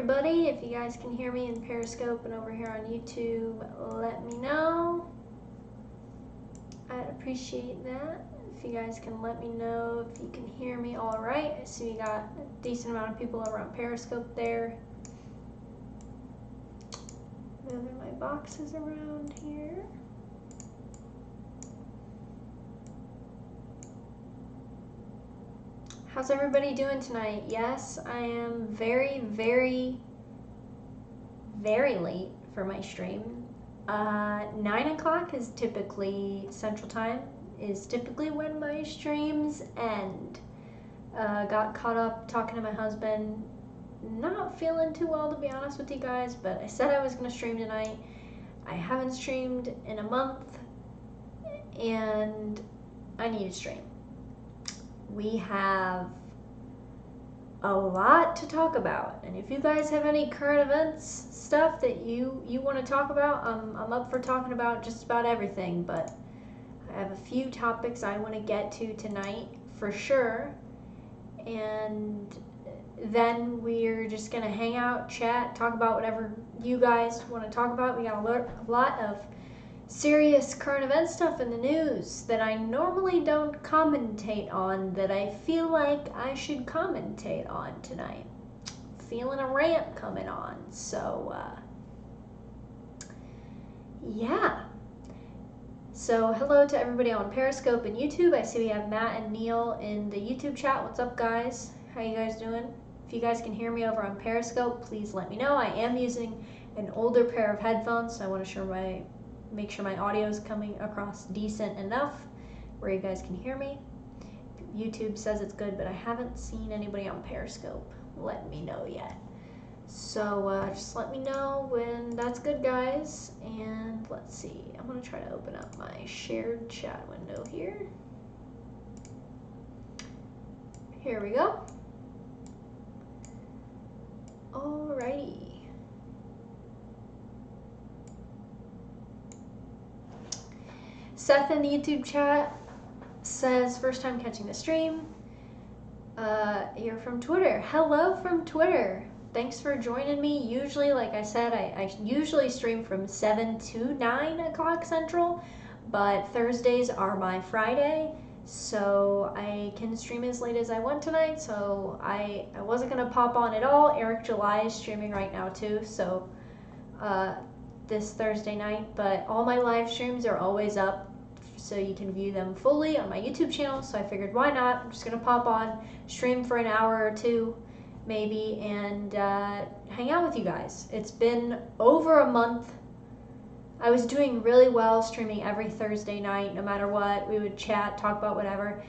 everybody. If you guys can hear me in Periscope and over here on YouTube, let me know. I'd appreciate that. If you guys can let me know if you can hear me all right. I see we got a decent amount of people over on Periscope there. Moving my boxes around here. How's everybody doing tonight? Yes, I am very, very, very late for my stream. 9 o'clock is typically Central Time, is typically when my streams end. Got caught up talking to my husband. Not feeling too well, to be honest with you guys, but I said I was going to stream tonight. I haven't streamed in a month, and I need to stream. We have a lot to talk about, and if you guys have any current events stuff that you want to talk about, I'm up for talking about just about everything, but I have a few topics I want to get to tonight for sure, and then we're just gonna hang out, chat, talk about whatever you guys want to talk about. We got a lot of serious current event stuff in the news that I normally don't commentate on, that I feel like I should commentate on tonight. Feeling a rant coming on, so yeah. So hello to everybody on Periscope and YouTube. I see we have Matt and Neil in the YouTube chat. What's up, guys? How you guys doing? If you guys can hear me over on Periscope, please let me know. I am using an older pair of headphones, so I want to make sure my audio is coming across decent enough where you guys can hear me. YouTube says it's good, but I haven't seen anybody on Periscope let me know yet. So just let me know when that's good, guys. And let's see, I'm gonna try to open up my shared chat window here. Here we go. Alrighty. Seth in the YouTube chat says, first time catching the stream. You're from Twitter. Hello from Twitter. Thanks for joining me. Usually, like I said, I usually stream from 7 to 9 o'clock Central, but Thursdays are my Friday, so I can stream as late as I want tonight, so I wasn't going to pop on at all. Eric July is streaming right now too, so this Thursday night, but all my live streams are always up, so you can view them fully on my YouTube channel, so I figured why not. I'm just going to pop on, stream for an hour or two, maybe, and hang out with you guys. It's been over a month. I was doing really well streaming every Thursday night, no matter what. We would chat, talk about whatever,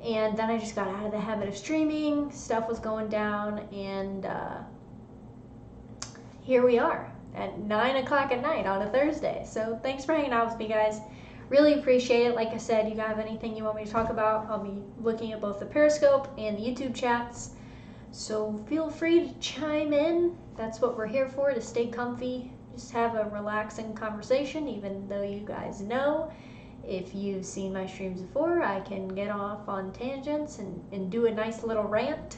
and then I just got out of the habit of streaming. Stuff was going down, and here we are at 9 o'clock at night on a Thursday. So thanks for hanging out with me, guys. Really appreciate it. Like I said, you guys have anything you want me to talk about, I'll be looking at both the Periscope and the YouTube chats. So feel free to chime in. That's what we're here for, to stay comfy. Just have a relaxing conversation, even though you guys know, if you've seen my streams before, I can get off on tangents and do a nice little rant.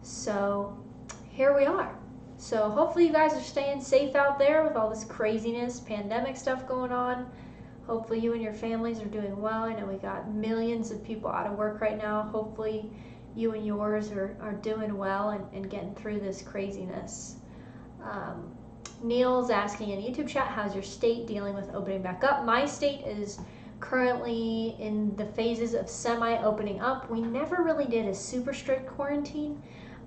So here we are. So hopefully you guys are staying safe out there with all this craziness, pandemic stuff going on. Hopefully you and your families are doing well. I know we got millions of people out of work right now. Hopefully you and yours are doing well and getting through this craziness. Neil's asking in YouTube chat, how's your state dealing with opening back up? My state is currently in the phases of semi-opening up. We never really did a super strict quarantine.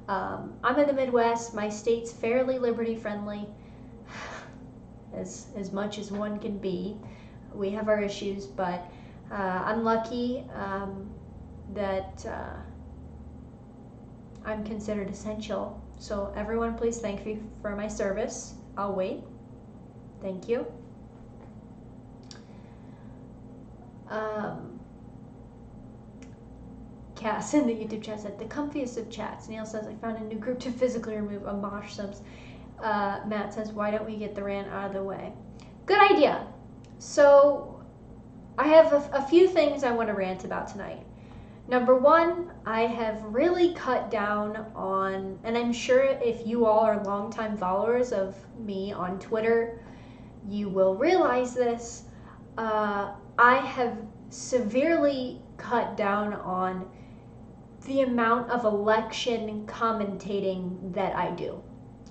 I'm in the Midwest. My state's fairly liberty friendly, as much as one can be. We have our issues, but I'm lucky that I'm considered essential. So everyone, please thank me for my service. I'll wait. Thank you. Cass in the YouTube chat said, the comfiest of chats. Neil says, I found a new group to physically remove Amosh subs. Matt says, why don't we get the rant out of the way? Good idea. So I have a few things I want to rant about tonight. Number one, I have really cut down on, and I'm sure if you all are longtime followers of me on Twitter, you will realize this. I have severely cut down on the amount of election commentating that I do.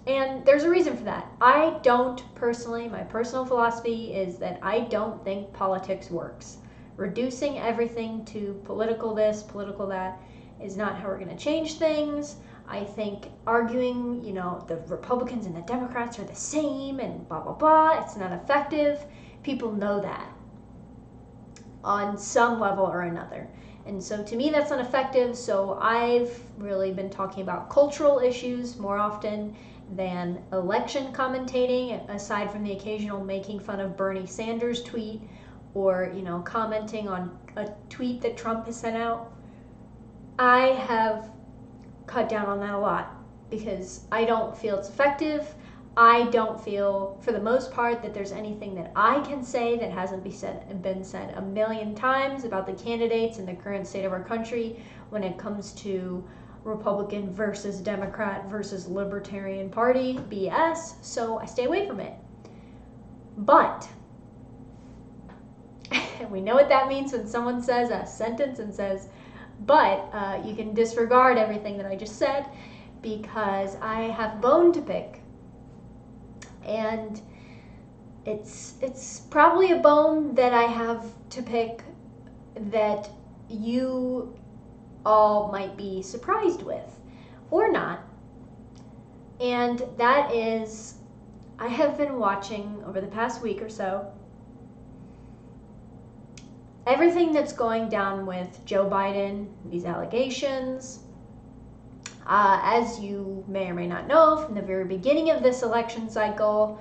And there's a reason for that. I don't personally, my personal philosophy is that I don't think politics works. Reducing everything to political this, political that is not how we're going to change things. I think arguing, the Republicans and the Democrats are the same and blah, blah, blah, it's not effective. People know that on some level or another. And so to me, that's not effective. So I've really been talking about cultural issues more often than election commentating, aside from the occasional making fun of Bernie Sanders tweet or, commenting on a tweet that Trump has sent out. I have cut down on that a lot because I don't feel it's effective. I don't feel, for the most part, that there's anything that I can say that hasn't been said a million times about the candidates and the current state of our country when it comes to Republican versus Democrat versus Libertarian Party BS, so I stay away from it. But we know what that means when someone says a sentence and says, but you can disregard everything that I just said because I have bone to pick. And it's probably a bone that I have to pick that you all might be surprised with or not. And that is, I have been watching over the past week or so everything that's going down with Joe Biden, these allegations. As you may or may not know, from the very beginning of this election cycle,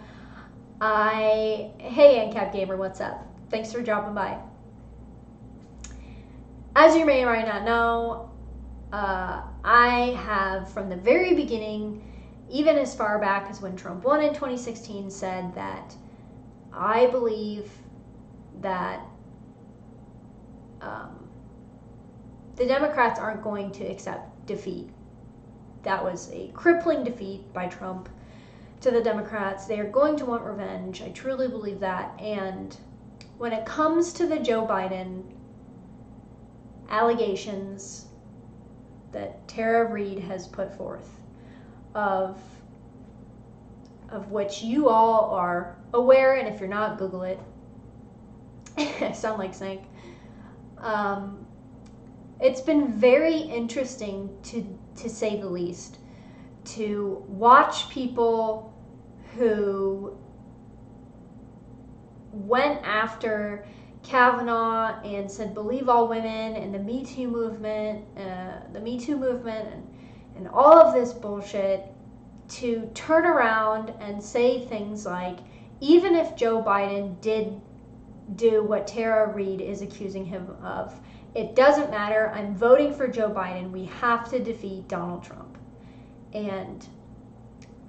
hey NCAP Gamer, what's up? Thanks for dropping by. As you may or may not know, I have, from the very beginning, even as far back as when Trump won in 2016, said that I believe that the Democrats aren't going to accept defeat. That was a crippling defeat by Trump to the Democrats. They are going to want revenge. I truly believe that. And when it comes to the Joe Biden allegations that Tara Reade has put forth, of which you all are aware, and if you're not, Google it. I sound like Snake. It's been very interesting, to say the least, to watch people who went after Kavanaugh and said believe all women and the Me Too movement, and all of this bullshit, to turn around and say things like, even if Joe Biden did do what Tara Reade is accusing him of, it doesn't matter. I'm voting for Joe Biden. We have to defeat Donald Trump. And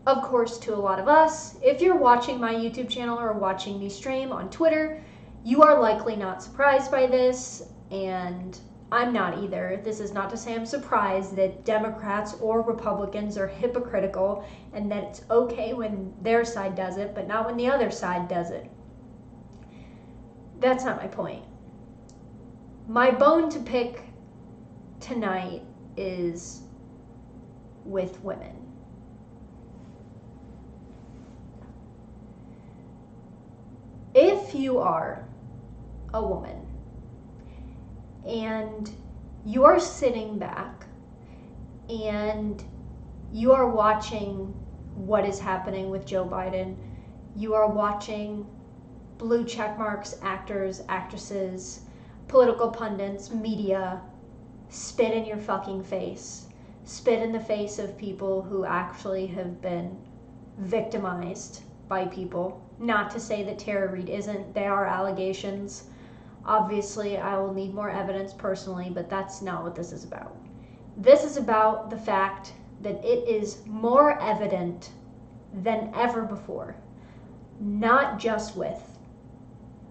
of course, to a lot of us, if you're watching my YouTube channel or watching me stream on Twitter, you are likely not surprised by this, and I'm not either. This is not to say I'm surprised that Democrats or Republicans are hypocritical and that it's okay when their side does it, but not when the other side does it. That's not my point. My bone to pick tonight is with women. If you are a woman and you are sitting back and you are watching what is happening with Joe Biden, you are watching blue check marks, actors, actresses, political pundits, media spit in your fucking face, spit in the face of people who actually have been victimized by people. Not to say that Tara Reade isn't. They are allegations. Obviously, I will need more evidence personally, but that's not what this is about. This is about the fact that it is more evident than ever before, not just with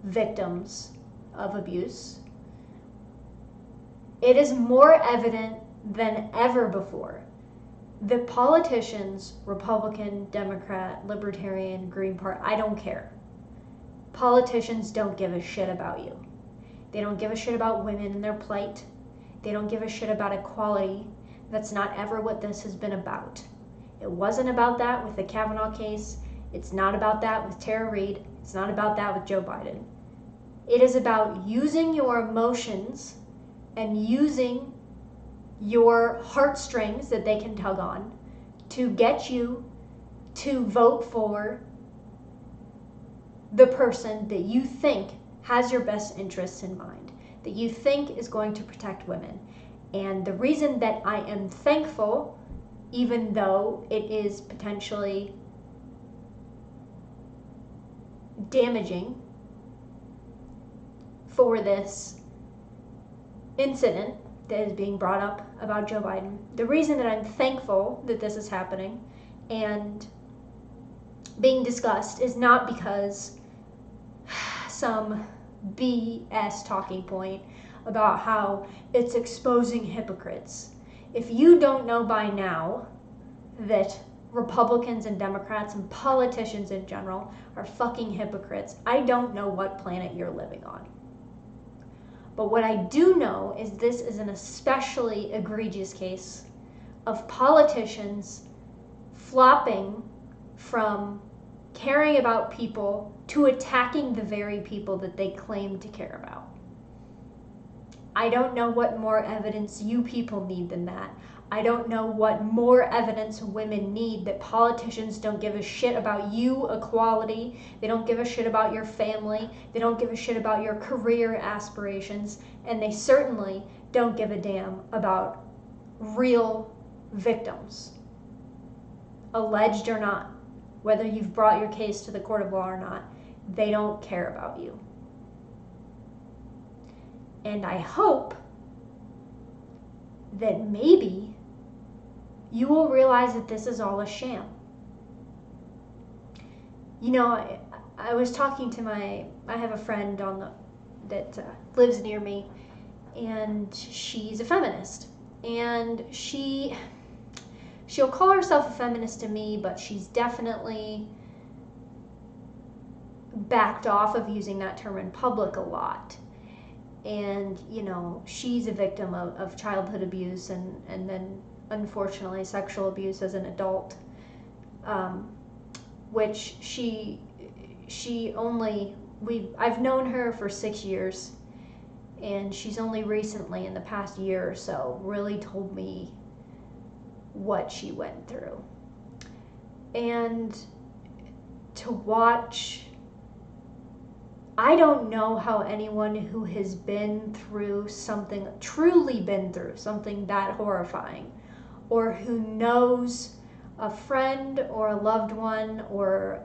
victims of abuse, It is more evident than ever before that politicians, Republican, Democrat, Libertarian, Green Party, I don't care. Politicians don't give a shit about you. They don't give a shit about women and their plight. They don't give a shit about equality. That's not ever what this has been about. It wasn't about that with the Kavanaugh case. It's not about that with Tara Reade. It's not about that with Joe Biden. It is about using your emotions and using your heartstrings that they can tug on to get you to vote for the person that you think has your best interests in mind, that you think is going to protect women. And the reason that I am thankful, even though it is potentially damaging for this incident that is being brought up about Joe Biden, the reason that I'm thankful that this is happening and being discussed is not because some BS talking point about how it's exposing hypocrites. If you don't know by now that Republicans and Democrats and politicians in general are fucking hypocrites, I don't know what planet you're living on. But what I do know is this is an especially egregious case of politicians flopping from caring about people to attacking the very people that they claim to care about. I don't know what more evidence you people need than that. I don't know what more evidence women need that politicians don't give a shit about you, equality. They don't give a shit about your family. They don't give a shit about your career aspirations. And they certainly don't give a damn about real victims, alleged or not. Whether you've brought your case to the court of law or not, they don't care about you. And I hope that maybe you will realize that this is all a sham. You know, I was talking to I have a friend that lives near me, and she's a feminist. And she'll call herself a feminist to me, but she's definitely backed off of using that term in public a lot. And, you know, she's a victim of childhood abuse and then, unfortunately, sexual abuse as an adult, which I've known her for 6 years, and she's only recently, in the past year or so, really told me what she went through. And to watch, I don't know how anyone who has truly been through something that horrifying, or who knows a friend or a loved one or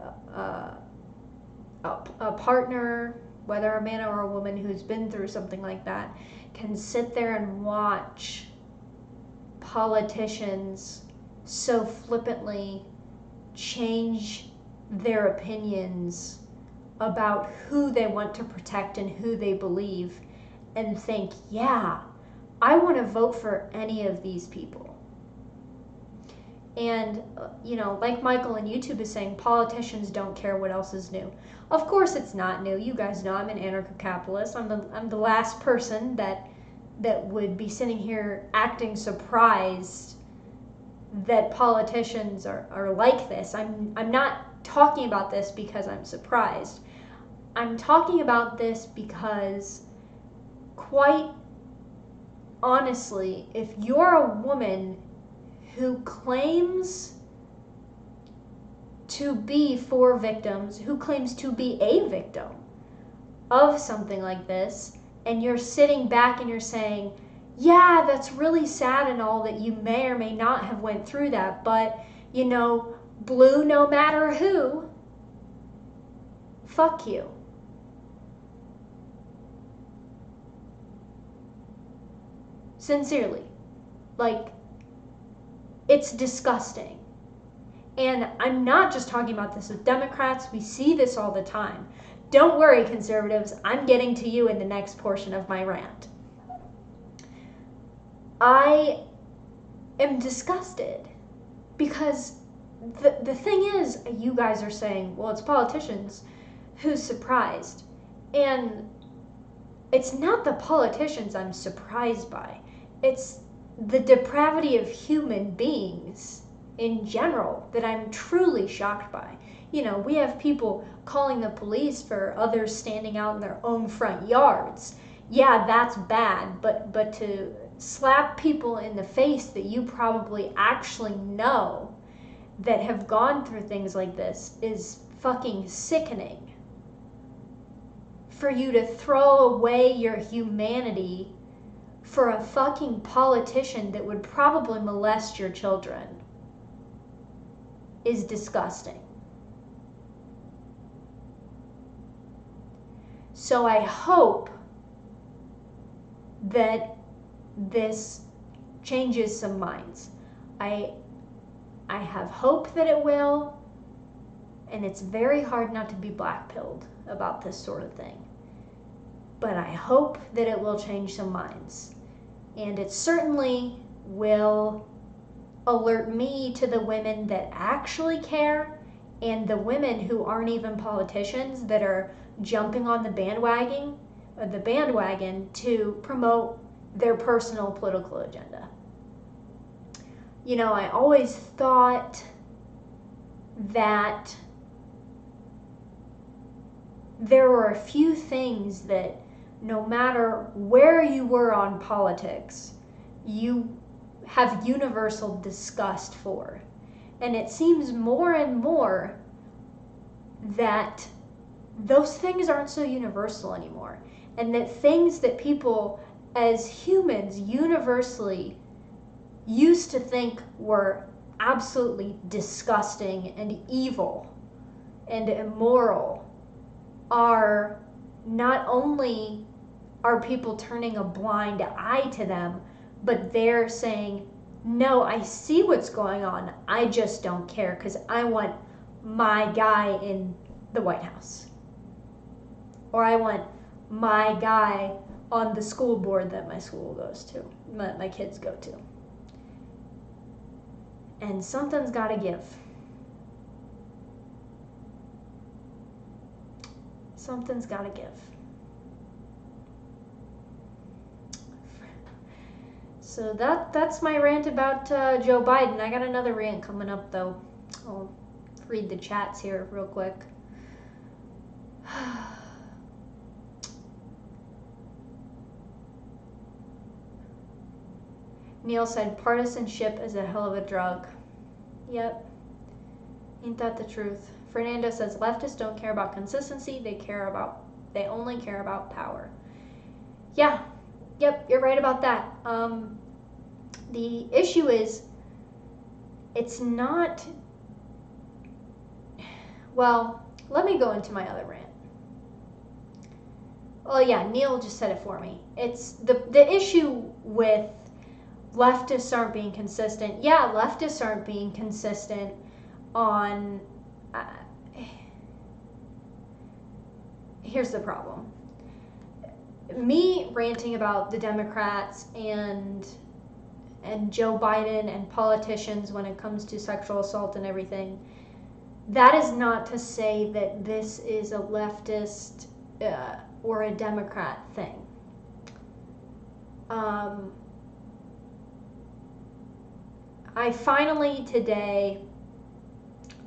a partner, whether a man or a woman who's been through something like that, can sit there and watch politicians so flippantly change their opinions about who they want to protect and who they believe, and think, yeah, I want to vote for any of these people. And, you know, like Michael on YouTube is saying, politicians don't care what else is new. Of course it's not new. You guys know I'm an anarcho-capitalist. I'm the last person that would be sitting here acting surprised that politicians are like this. I'm not talking about this because I'm surprised. I'm talking about this because, quite honestly, if you're a woman who claims to be for victims, who claims to be a victim of something like this, and you're sitting back and you're saying, yeah, that's really sad and all that you may or may not have went through that, but, you know, blue no matter who, fuck you. Sincerely. Like, it's disgusting. And I'm not just talking about this with Democrats. We see this all the time. Don't worry, conservatives. I'm getting to you in the next portion of my rant. I am disgusted because the thing is, you guys are saying, well, it's politicians. Who's surprised? And it's not the politicians I'm surprised by. It's the depravity of human beings in general that I'm truly shocked by. You know, we have people calling the police for others standing out in their own front yards. Yeah, that's bad, but to slap people in the face that you probably actually know that have gone through things like this is fucking sickening. For you to throw away your humanity for a fucking politician that would probably molest your children is disgusting. So I hope that this changes some minds. I have hope that it will, and it's very hard not to be black-pilled about this sort of thing. But I hope that it will change some minds. And it certainly will alert me to the women that actually care and the women who aren't even politicians that are jumping on the bandwagon to promote their personal political agenda. You know, I always thought that there were a few things that no matter where you were on politics, you have universal disgust for. And it seems more and more that those things aren't so universal anymore. And that things that people as humans universally used to think were absolutely disgusting and evil and immoral are not only are people turning a blind eye to them, but they're saying, no, I see what's going on. I just don't care because I want my guy in the White House. Or I want my guy on the school board that my school goes to, my kids go to. And something's got to give. Something's got to give. So that's my rant about Joe Biden. I got another rant coming up, though. I'll read the chats here real quick. Neil said, partisanship is a hell of a drug. Yep. Ain't that the truth? Fernando says, leftists don't care about consistency. They only care about power. Yeah. Yep, you're right about that. The issue is, it's not... Well, let me go into my other rant. Well, yeah, Neil just said it for me. It's the issue with leftists aren't being consistent. Yeah, leftists aren't being consistent on... here's the problem. Me ranting about the Democrats and Joe Biden and politicians when it comes to sexual assault and everything, that is not to say that this is a leftist or a Democrat thing. I finally today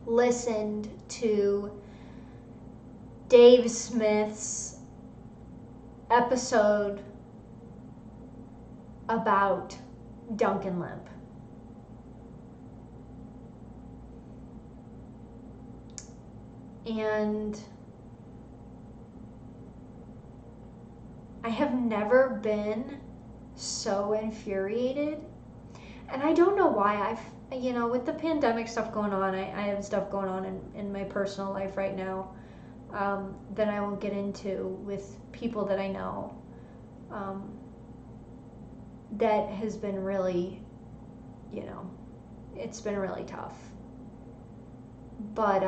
listened to Dave Smith's episode about Duncan Lemp. And I have never been so infuriated. And I don't know why. With the pandemic stuff going on, I have stuff going on in my personal life right now that I won't get into with people that I know. That has been really, it's been really tough. But,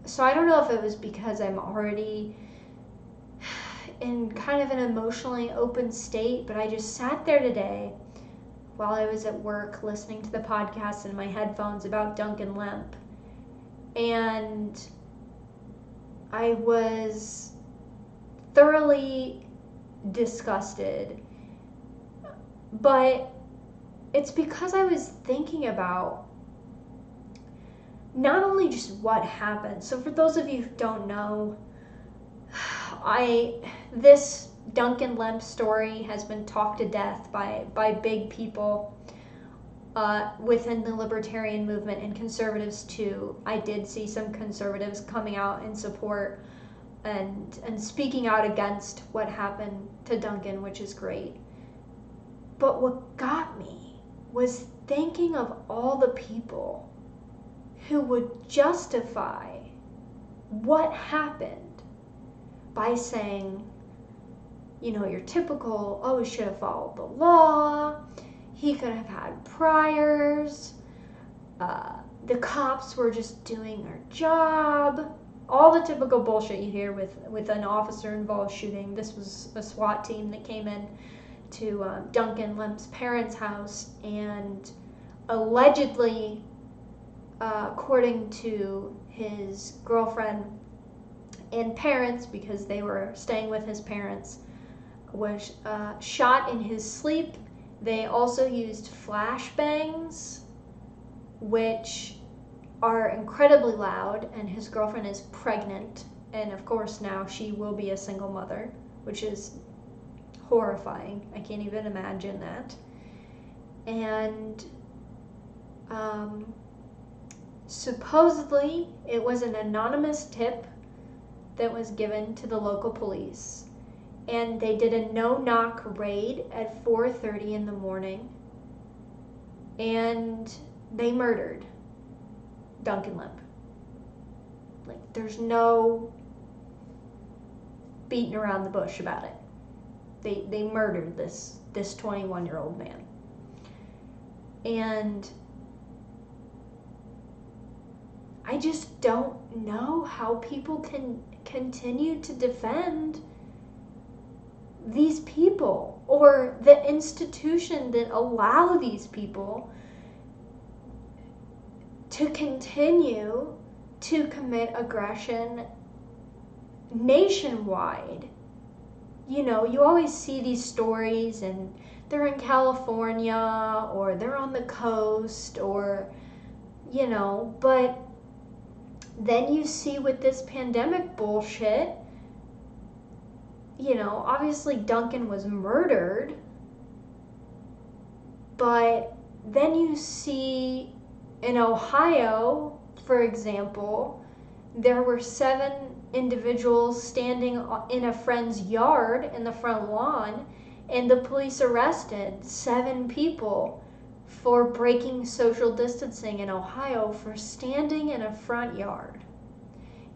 so I don't know if it was because I'm already in kind of an emotionally open state, but I just sat there today while I was at work listening to the podcast in my headphones about Duncan Lemp. And I was thoroughly disgusted. But it's because I was thinking about not only just what happened. So for those of you who don't know, this Duncan Lemp story has been talked to death by big people within the libertarian movement and conservatives too. I did see some conservatives coming out in support and speaking out against what happened to Duncan, which is great. But what got me was thinking of all the people who would justify what happened by saying, you know, your typical, oh, he should have followed the law, he could have had priors, the cops were just doing their job, all the typical bullshit you hear with an officer-involved shooting. This was a SWAT team that came in to Duncan Lemp's parents' house, and allegedly, according to his girlfriend and parents, because they were staying with his parents, was shot in his sleep. They also used flashbangs, which are incredibly loud, and his girlfriend is pregnant, and of course now she will be a single mother, which is horrifying. I can't even imagine that. And supposedly it was an anonymous tip that was given to the local police, and they did a no-knock raid at 4:30 in the morning, and they murdered Duncan Lemp. Like, there's no beating around the bush about it. They murdered this 21-year-old man. And I just don't know how people can continue to defend these people or the institution that allow these people to continue to commit aggression nationwide. You know, you always see these stories and they're in California or they're on the coast or, you know, but then you see with this pandemic bullshit, you know, obviously Duncan was murdered, but then you see in Ohio, for example, there were 7 individuals standing in a friend's yard in the front lawn, and the police arrested 7 people for breaking social distancing in Ohio for standing in a front yard.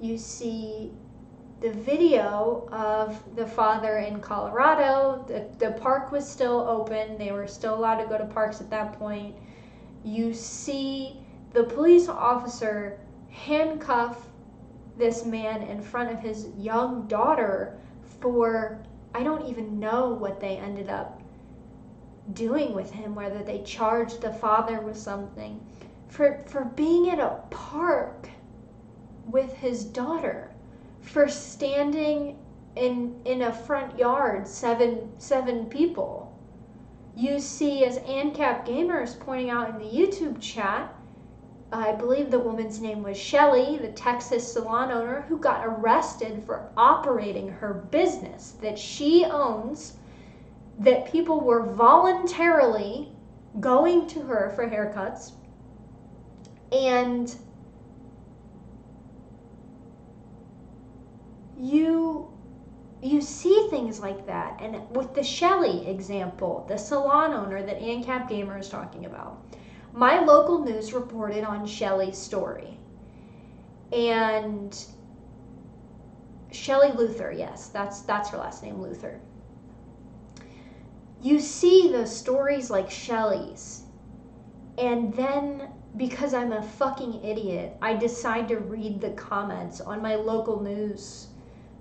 You see the video of the father in Colorado. The park was still open. They were still allowed to go to parks at that point. You see the police officer handcuff this man in front of his young daughter for, I don't even know what they ended up doing with him, whether they charged the father with something, for being at a park with his daughter, for standing in a front yard, seven people. You see, as ANCAP Gamer is pointing out in the YouTube chat, I believe the woman's name was Shelly, the Texas salon owner, who got arrested for operating her business that she owns, that people were voluntarily going to her for haircuts. And you see things like that. And with the Shelly example, the salon owner that ANCAP Gamer is talking about, my local news reported on Shelly's story. And Shelly Luther, yes, that's her last name, Luther. You see the stories like Shelly's, and then because I'm a fucking idiot, I decide to read the comments on my local news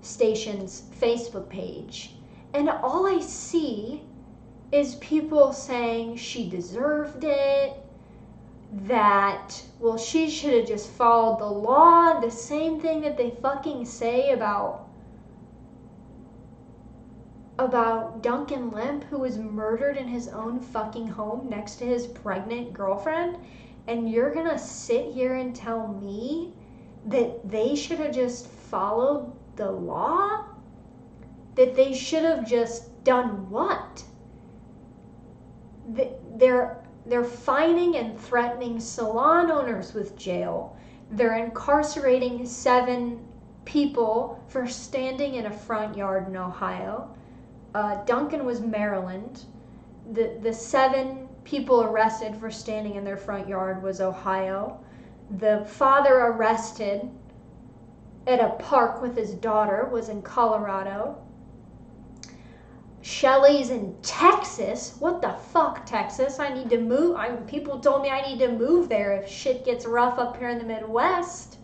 station's Facebook page, and all I see is people saying she deserved it, that, well, she should have just followed the law, the same thing that they fucking say about Duncan Lemp, who was murdered in his own fucking home next to his pregnant girlfriend. And you're gonna sit here and tell me that they should have just followed the law? That they should have just done what? They're fining and threatening salon owners with jail. They're incarcerating 7 people for standing in a front yard in Ohio. Duncan was Maryland. The 7 people arrested for standing in their front yard was Ohio. The father arrested at a park with his daughter was in Colorado. Shelly's in Texas. What the fuck, Texas? I need to move. People told me I need to move there if shit gets rough up here in the Midwest.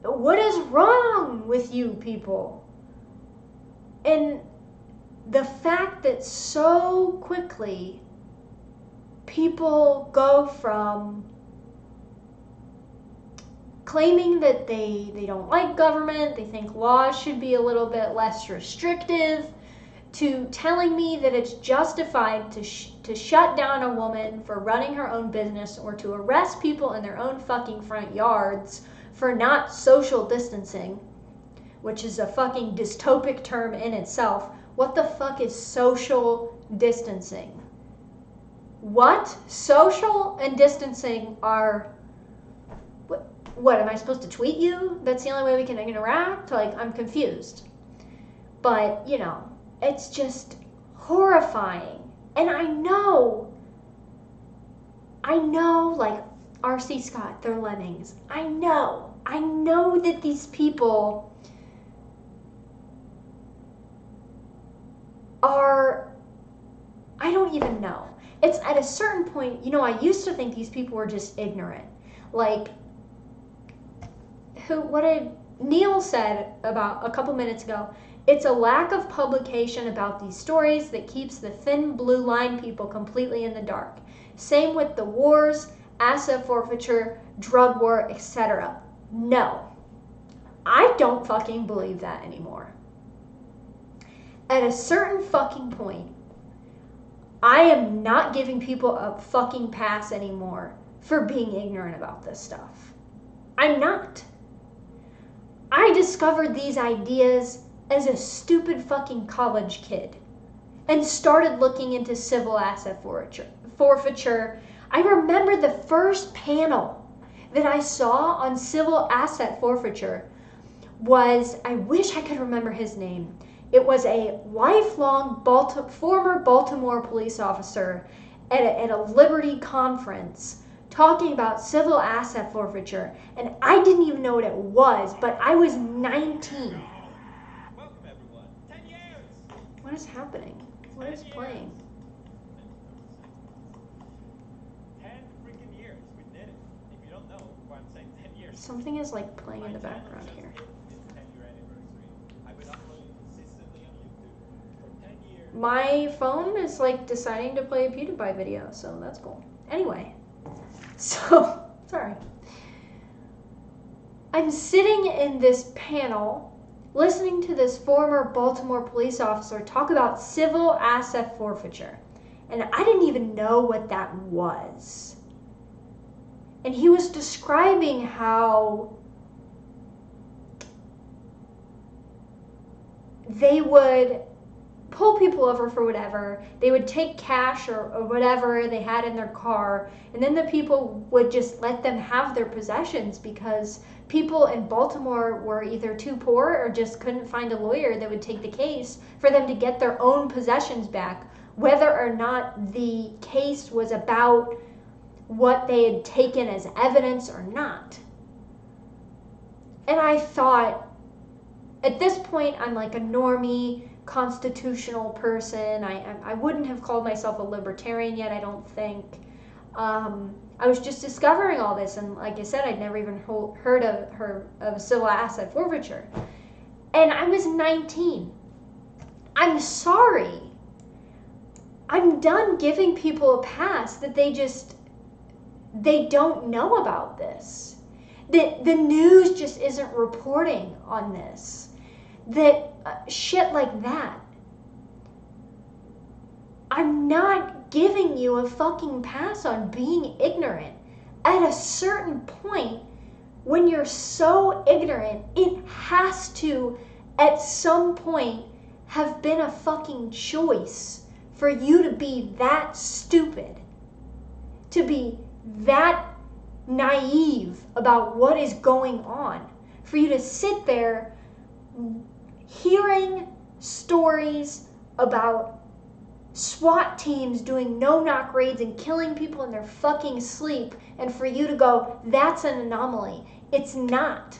What is wrong with you people? And the fact that so quickly people go from claiming that they don't like government, they think laws should be a little bit less restrictive, to telling me that it's justified to shut down a woman for running her own business or to arrest people in their own fucking front yards for not social distancing, which is a fucking dystopic term in itself. What the fuck is social distancing? What? Social and distancing are... What, am I supposed to tweet you? That's the only way we can interact? Like, I'm confused. But, you know, it's just horrifying. And I know, like R.C. Scott, they're lemmings. I know that these people are, I don't even know. It's at a certain point, you know, I used to think these people were just ignorant. Like, what did Neil said about a couple minutes ago, it's a lack of publication about these stories that keeps the thin blue line people completely in the dark. Same with the wars, asset forfeiture, drug war, etc. No, I don't fucking believe that anymore. At a certain fucking point, I am not giving people a fucking pass anymore for being ignorant about this stuff. I'm not. I discovered these ideas as a stupid fucking college kid and started looking into civil asset forfeiture. I remember the first panel that I saw on civil asset forfeiture was, I wish I could remember his name. It was a lifelong former Baltimore police officer at a Liberty conference talking about civil asset forfeiture, and I didn't even know what it was, but I was 19. Welcome everyone. 10 years. What is happening? What is playing? 10 freaking years. We did it. If you don't know why I'm saying 10 years. Something is like playing in the background here. It's 10-year anniversary. I've been uploading consistently on YouTube for 10 years. My phone is like deciding to play a PewDiePie video, so that's cool. Anyway, so, sorry. I'm sitting in this panel listening to this former Baltimore police officer talk about civil asset forfeiture. And I didn't even know what that was. And he was describing how they would pull people over for whatever. They would take cash or whatever they had in their car, and then the people would just let them have their possessions because people in Baltimore were either too poor or just couldn't find a lawyer that would take the case for them to get their own possessions back, whether or not the case was about what they had taken as evidence or not. And I thought, at this point, I'm like a normie, constitutional person. I wouldn't have called myself a libertarian yet, I don't think. I was just discovering all this, and like I said, I'd never even heard of civil asset forfeiture. And I was 19. I'm sorry. I'm done giving people a pass that they don't know about this. That the news just isn't reporting on this. That shit like that. I'm not giving you a fucking pass on being ignorant. At a certain point, when you're so ignorant, it has to, at some point, have been a fucking choice for you to be that stupid, to be that naive about what is going on, for you to sit there hearing stories about SWAT teams doing no-knock raids and killing people in their fucking sleep, and for you to go, that's an anomaly. It's not.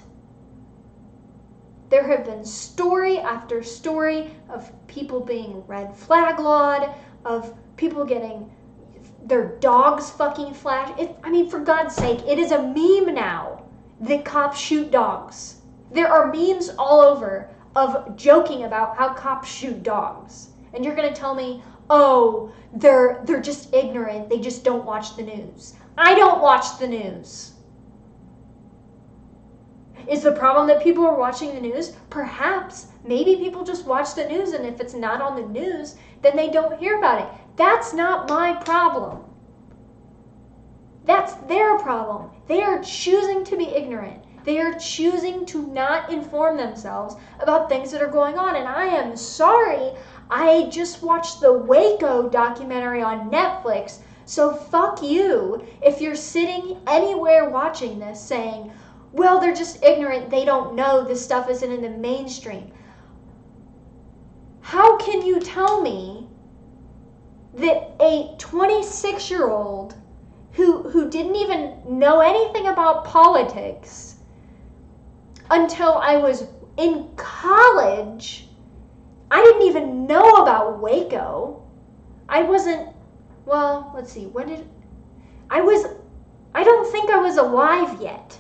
There have been story after story of people being red flag lawed, of people getting their dogs fucking flashed. I mean, for God's sake, it is a meme now that cops shoot dogs. There are memes all over of joking about how cops shoot dogs. And you're going to tell me, oh, they're just ignorant. They just don't watch the news. I don't watch the news. Is the problem that people are watching the news? Perhaps. Maybe people just watch the news, and if it's not on the news, then they don't hear about it. That's not my problem. That's their problem. They are choosing to be ignorant. They are choosing to not inform themselves about things that are going on. And I am sorry, I just watched the Waco documentary on Netflix, so fuck you if you're sitting anywhere watching this saying, well, they're just ignorant, they don't know, this stuff isn't in the mainstream. How can you tell me that a 26-year-old who didn't even know anything about politics until I was in college, I didn't even know about Waco. I wasn't, well, let's see, I don't think I was alive yet.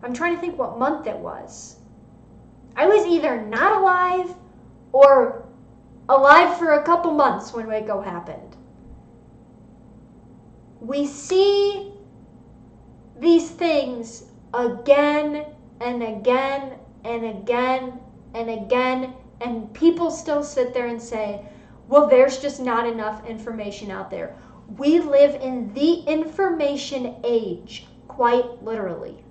I'm trying to think what month it was. I was either not alive or alive for a couple months when Waco happened. We see these things again and again and again and again, and people still sit there and say, well, there's just not enough information out there. We live in the information age, quite literally.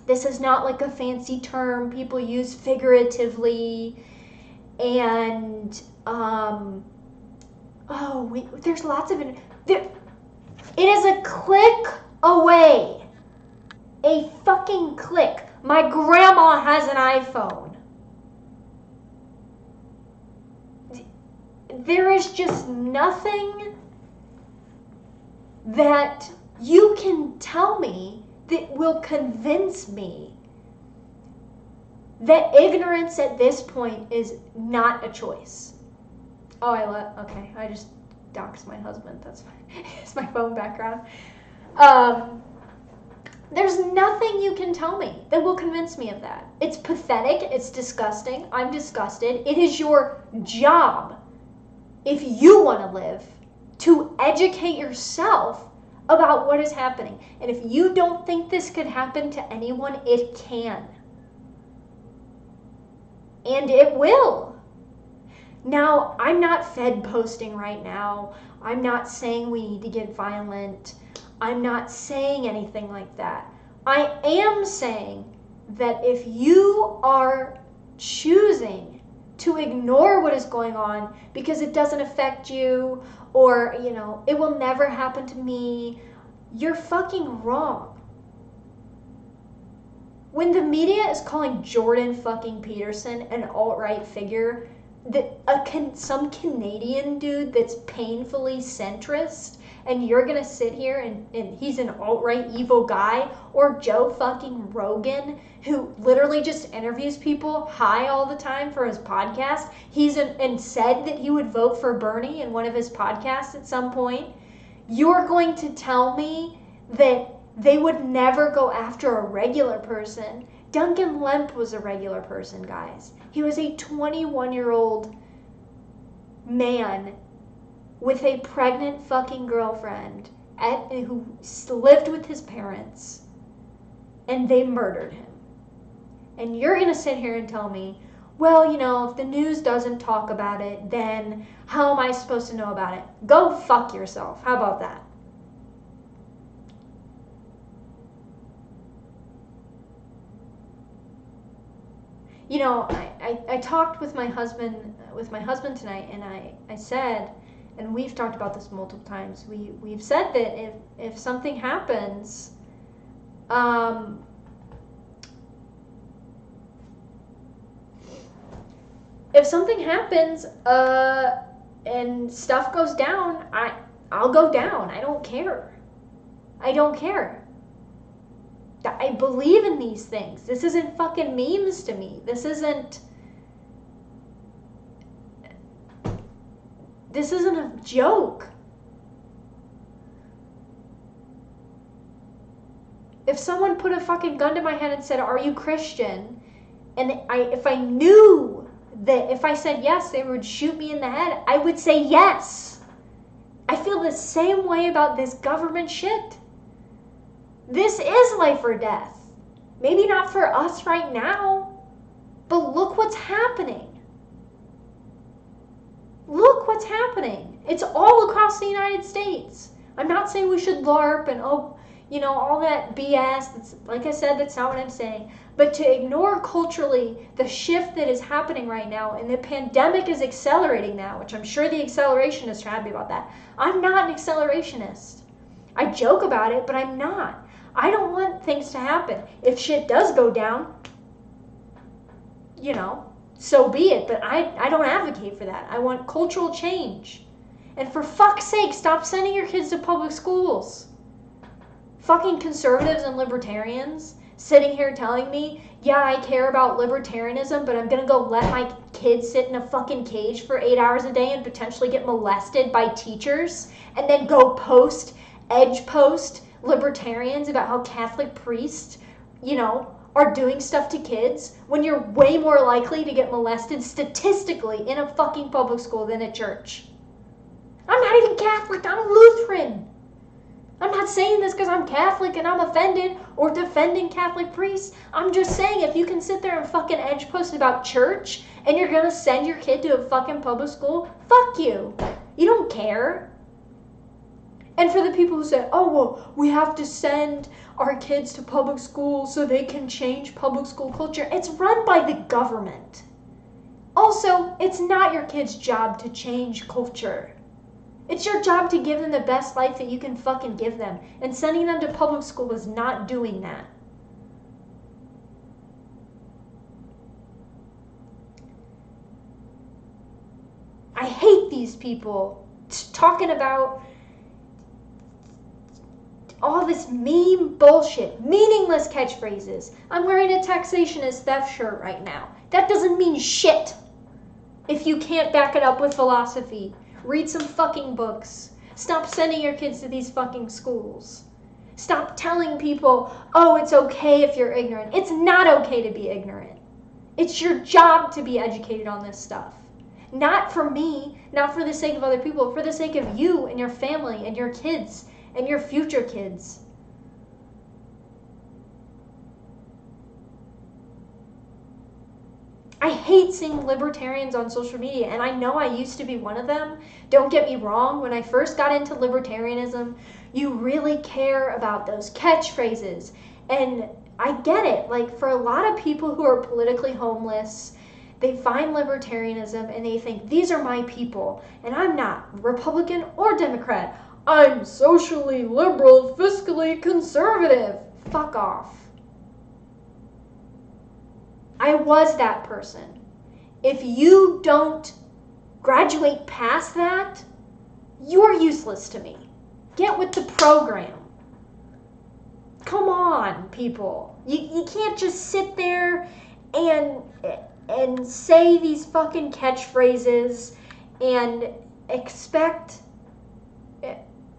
This is not like a fancy term people use figuratively, and there's lots of it. It is a click away. A fucking click. My grandma has an iPhone. There is just nothing that you can tell me that will convince me that ignorance at this point is not a choice. Oh, okay, I just doxed my husband, that's fine. It's my phone background. There's nothing you can tell me that will convince me of that. It's pathetic, it's disgusting, I'm disgusted. It is your job, if you want to live, to educate yourself about what is happening. And if you don't think this could happen to anyone, it can. And it will. Now, I'm not Fed posting right now. I'm not saying we need to get violent. I'm not saying anything like that. I am saying that if you are choosing to ignore what is going on because it doesn't affect you, or, it will never happen to me, you're fucking wrong. When the media is calling Jordan fucking Peterson an alt-right figure, some Canadian dude that's painfully centrist, and you're gonna sit here and he's an alt-right evil guy, or Joe fucking Rogan, who literally just interviews people high all the time for his podcast. And said that he would vote for Bernie in one of his podcasts at some point. You're going to tell me that they would never go after a regular person. Duncan Lemp was a regular person, guys. He was a 21-year-old man with a pregnant fucking girlfriend who lived with his parents, and they murdered him. And you're going to sit here and tell me, well, you know, if the news doesn't talk about it, then how am I supposed to know about it? Go fuck yourself. How about that? You know, I talked with my husband tonight, and I said, and we've talked about this multiple times, we've said that if something happens, if something happens and stuff goes down, I'll go down. I don't care. I believe in these things. This isn't fucking memes to me. This isn't a joke. If someone put a fucking gun to my head and said, "Are you Christian?" and if I knew that if I said yes, they would shoot me in the head, I would say yes. I feel the same way about this government shit. This is life or death. Maybe not for us right now, but look what's happening. Look what's happening. It's all across the United States. I'm not saying we should LARP and, all that BS. That's, like I said, that's not what I'm saying. But to ignore culturally the shift that is happening right now, and the pandemic is accelerating now, which I'm sure the accelerationists are happy about that. I'm not an accelerationist. I joke about it, but I'm not. I don't want things to happen. If shit does go down, so be it. But I don't advocate for that. I want cultural change. And for fuck's sake, stop sending your kids to public schools. Fucking conservatives and libertarians sitting here telling me, yeah, I care about libertarianism, but I'm going to go let my kids sit in a fucking cage for 8 hours a day and potentially get molested by teachers, and then go edge post libertarians about how Catholic priests, are doing stuff to kids, when you're way more likely to get molested statistically in a fucking public school than at church. I'm not even Catholic, I'm Lutheran. I'm not saying this because I'm Catholic and I'm offended or defending Catholic priests. I'm just saying, if you can sit there and fucking edge post about church and you're gonna send your kid to a fucking public school, fuck you. You don't care. And for the people who say, oh, well, we have to send our kids to public school so they can change public school culture. It's run by the government. Also, it's not your kid's job to change culture. It's your job to give them the best life that you can fucking give them. And sending them to public school is not doing that. I hate these people talking about all this meme bullshit, meaningless catchphrases. I'm wearing a taxation is theft shirt right now. That doesn't mean shit if you can't back it up with philosophy. Read some fucking books. Stop sending your kids to these fucking schools. Stop telling people, oh, it's okay if you're ignorant. It's not okay to be ignorant. It's your job to be educated on this stuff. Not for me, not for the sake of other people, for the sake of you and your family and your kids and your future kids. I hate seeing libertarians on social media, and I know I used to be one of them. Don't get me wrong, when I first got into libertarianism, you really care about those catchphrases. And I get it. Like, for a lot of people who are politically homeless, they find libertarianism and they think, these are my people, and I'm not Republican or Democrat. I'm socially liberal, fiscally conservative. Fuck off. I was that person. If you don't graduate past that, you're useless to me. Get with the program. Come on, people. You can't just sit there and say these fucking catchphrases and expect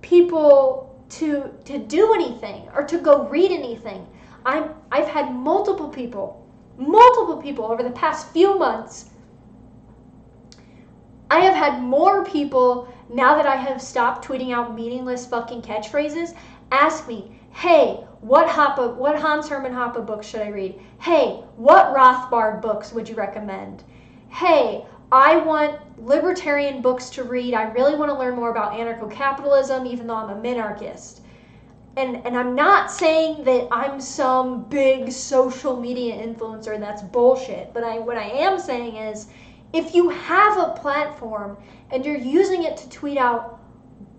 people to do anything or to go read anything. I've had multiple people over the past few months I have had more people, now that I have stopped tweeting out meaningless fucking catchphrases, ask me, hey, what Hans Hermann Hoppe books should I read? Hey, what Rothbard books would you recommend? Hey, I want libertarian books to read. I really want to learn more about anarcho-capitalism, even though I'm a minarchist. And I'm not saying that I'm some big social media influencer. That's bullshit. But what I am saying is, if you have a platform and you're using it to tweet out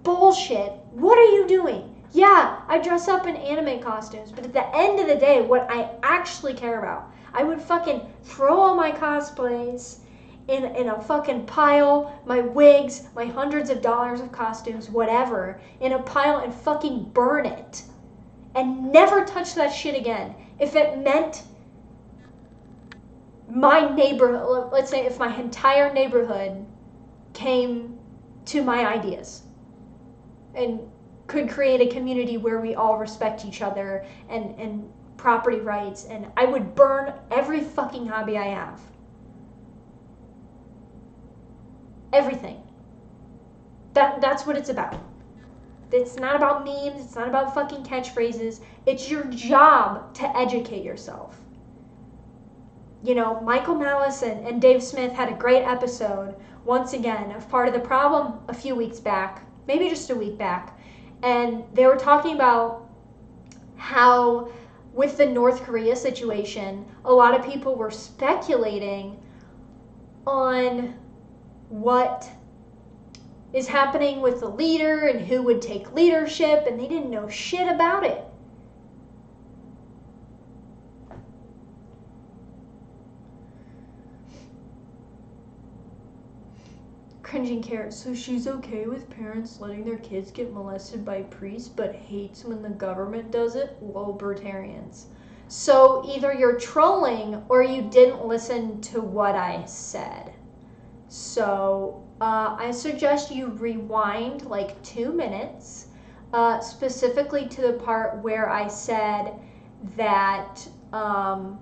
bullshit, what are you doing? Yeah, I dress up in anime costumes, but at the end of the day, what I actually care about, I would fucking throw all my cosplays in a fucking pile, my wigs, my hundreds of dollars of costumes, whatever, in a pile and fucking burn it. And never touch that shit again. If it meant my neighborhood, let's say if my entire neighborhood came to my ideas and could create a community where we all respect each other and property rights, and I would burn every fucking hobby I have. Everything. That's what it's about. It's not about memes, it's not about fucking catchphrases. It's your job to educate yourself. You know, Michael Malice and Dave Smith had a great episode, once again, of Part of the Problem a few weeks back, maybe just a week back. And they were talking about how, with the North Korea situation, a lot of people were speculating on what is happening with the leader and who would take leadership, and they didn't know shit about it. Cringing Carrot. So she's okay with parents letting their kids get molested by priests, but hates when the government does it? Libertarians. So either you're trolling or you didn't listen to what I said. So I suggest you rewind like 2 minutes, specifically to the part where I said that I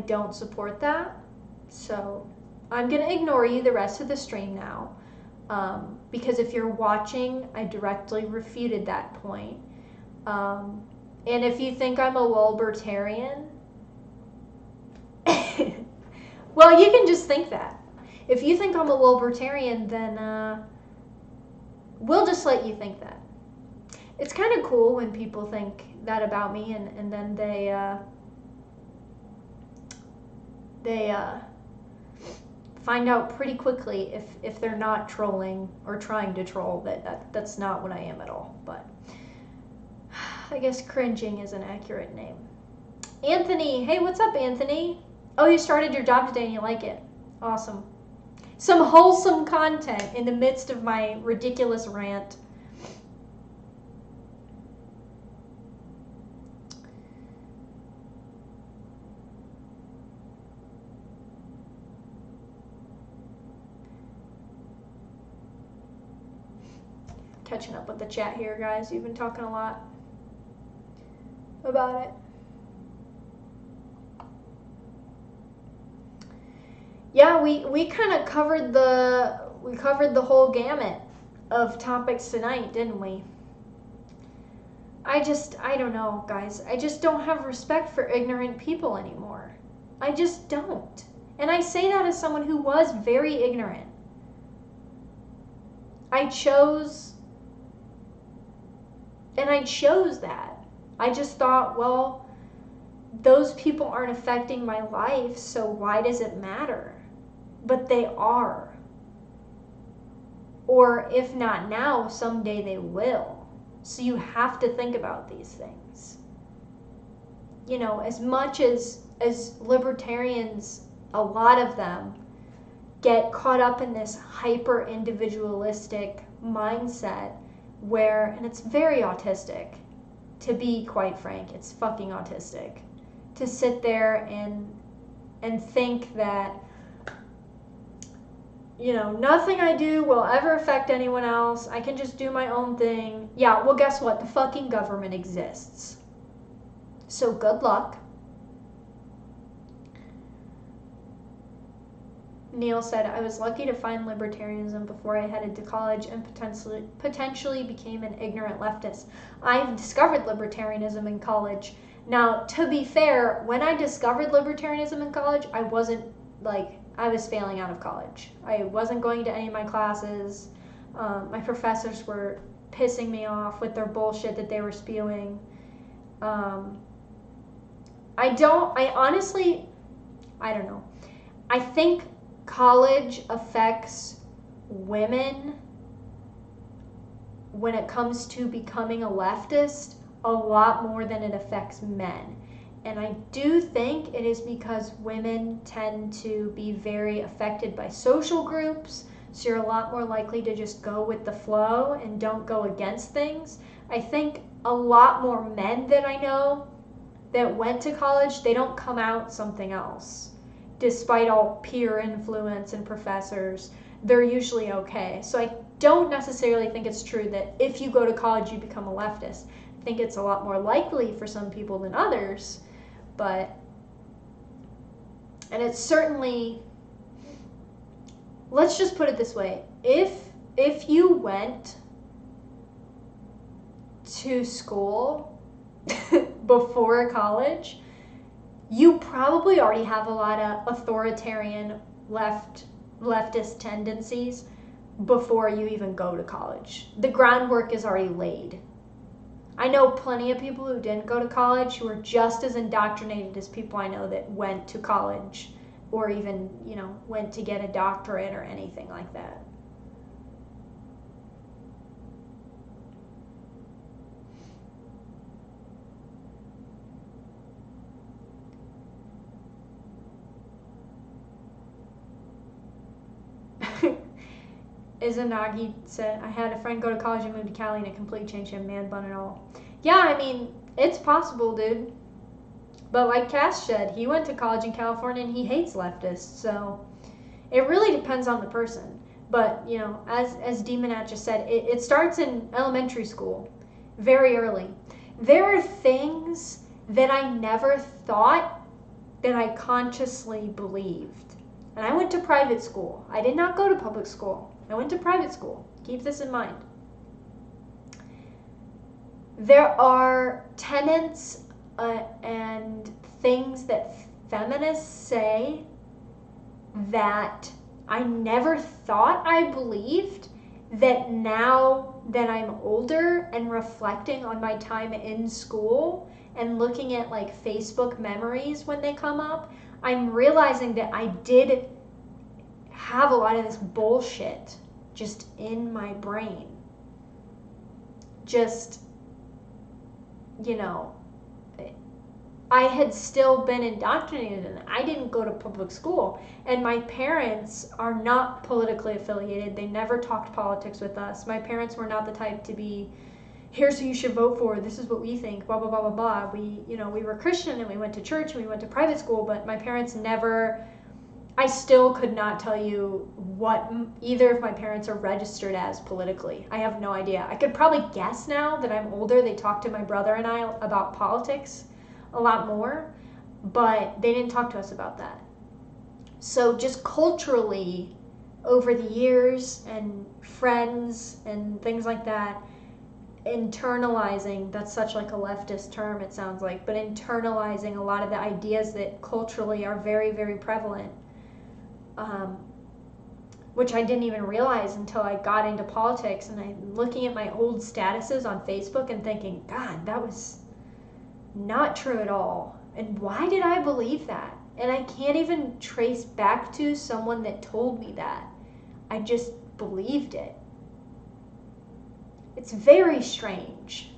don't support that. So I'm going to ignore you the rest of the stream now, because if you're watching, I directly refuted that point. And if you think I'm a libertarian, well, you can just think that. If you think I'm a libertarian, then we'll just let you think that. It's kind of cool when people think that about me, and then they find out pretty quickly if they're not trolling or trying to troll, that's not what I am at all. But I guess cringing is an accurate name. Anthony, hey, what's up, Anthony? Oh, you started your job today and you like it. Awesome. Some wholesome content in the midst of my ridiculous rant. Catching up with the chat here, guys. You've been talking a lot about it. Yeah, we kind of covered the whole gamut of topics tonight, didn't we? I don't know, guys. I just don't have respect for ignorant people anymore. I just don't. And I say that as someone who was very ignorant. I chose that. I just thought, well, those people aren't affecting my life, so why does it matter? But they are. Or if not now, someday they will. So you have to think about these things. You know, as much as libertarians, a lot of them get caught up in this hyper individualistic mindset where, and it's very autistic, to be quite frank, it's fucking autistic, to sit there and think that, you know, nothing I do will ever affect anyone else. I can just do my own thing. Yeah, well, guess what? The fucking government exists. So good luck. Neil said, I was lucky to find libertarianism before I headed to college and potentially became an ignorant leftist. I discovered libertarianism in college. Now, to be fair, when I discovered libertarianism in college, I wasn't I was failing out of college. I wasn't going to any of my classes. My professors were pissing me off with their bullshit that they were spewing. I don't know. I think college affects women when it comes to becoming a leftist a lot more than it affects men. And I do think it is because women tend to be very affected by social groups, so you're a lot more likely to just go with the flow and don't go against things. I think a lot more men that I know that went to college, they don't come out something else. Despite all peer influence and professors, they're usually okay. So I don't necessarily think it's true that if you go to college, you become a leftist. I think it's a lot more likely for some people than others, and it's certainly, let's just put it this way, if you went to school before college, you probably already have a lot of authoritarian leftist tendencies before you even go to college. The groundwork is already laid. I know plenty of people who didn't go to college who are just as indoctrinated as people I know that went to college or even, went to get a doctorate or anything like that. Izanagi said, I had a friend go to college and move to Cali and it completely changed him, man bun and all. Yeah, I mean, it's possible, dude. But like Cass said, he went to college in California and he hates leftists, so it really depends on the person. But, as Demonat just said, it starts in elementary school, very early. There are things that I never thought that I consciously believed. And I went to private school. I did not go to public school. I went to private school. Keep this in mind. There are tenets and things that feminists say that I never thought I believed, that now that I'm older and reflecting on my time in school and looking at Facebook memories when they come up, I'm realizing that I did have a lot of this bullshit just in my brain. Just, I had still been indoctrinated and I didn't go to public school. And my parents are not politically affiliated. They never talked politics with us. My parents were not the type to be, here's who you should vote for, this is what we think, blah, blah, blah, blah, blah. We were Christian and we went to church and we went to private school, but my parents never, I still could not tell you what either of my parents are registered as politically. I have no idea. I could probably guess now that I'm older. They talk to my brother and I about politics a lot more, but they didn't talk to us about that. So just culturally, over the years and friends and things like that, internalizing, that's such a leftist term it sounds like, but internalizing a lot of the ideas that culturally are very, very prevalent, which I didn't even realize until I got into politics, and I'm looking at my old statuses on Facebook and thinking, God, that was not true at all. And why did I believe that? And I can't even trace back to someone that told me that. I just believed it. It's very strange.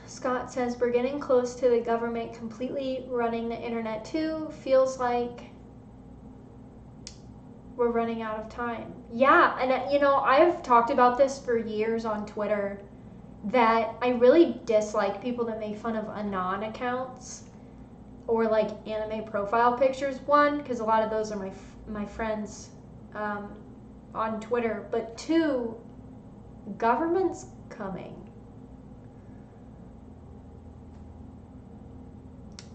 Scott says, we're getting close to the government completely running the internet too. Feels like we're running out of time. Yeah, and you know, I've talked about this for years on Twitter that I really dislike people that make fun of Anon accounts or like anime profile pictures. One, because a lot of those are my friends on Twitter, but two, government's coming.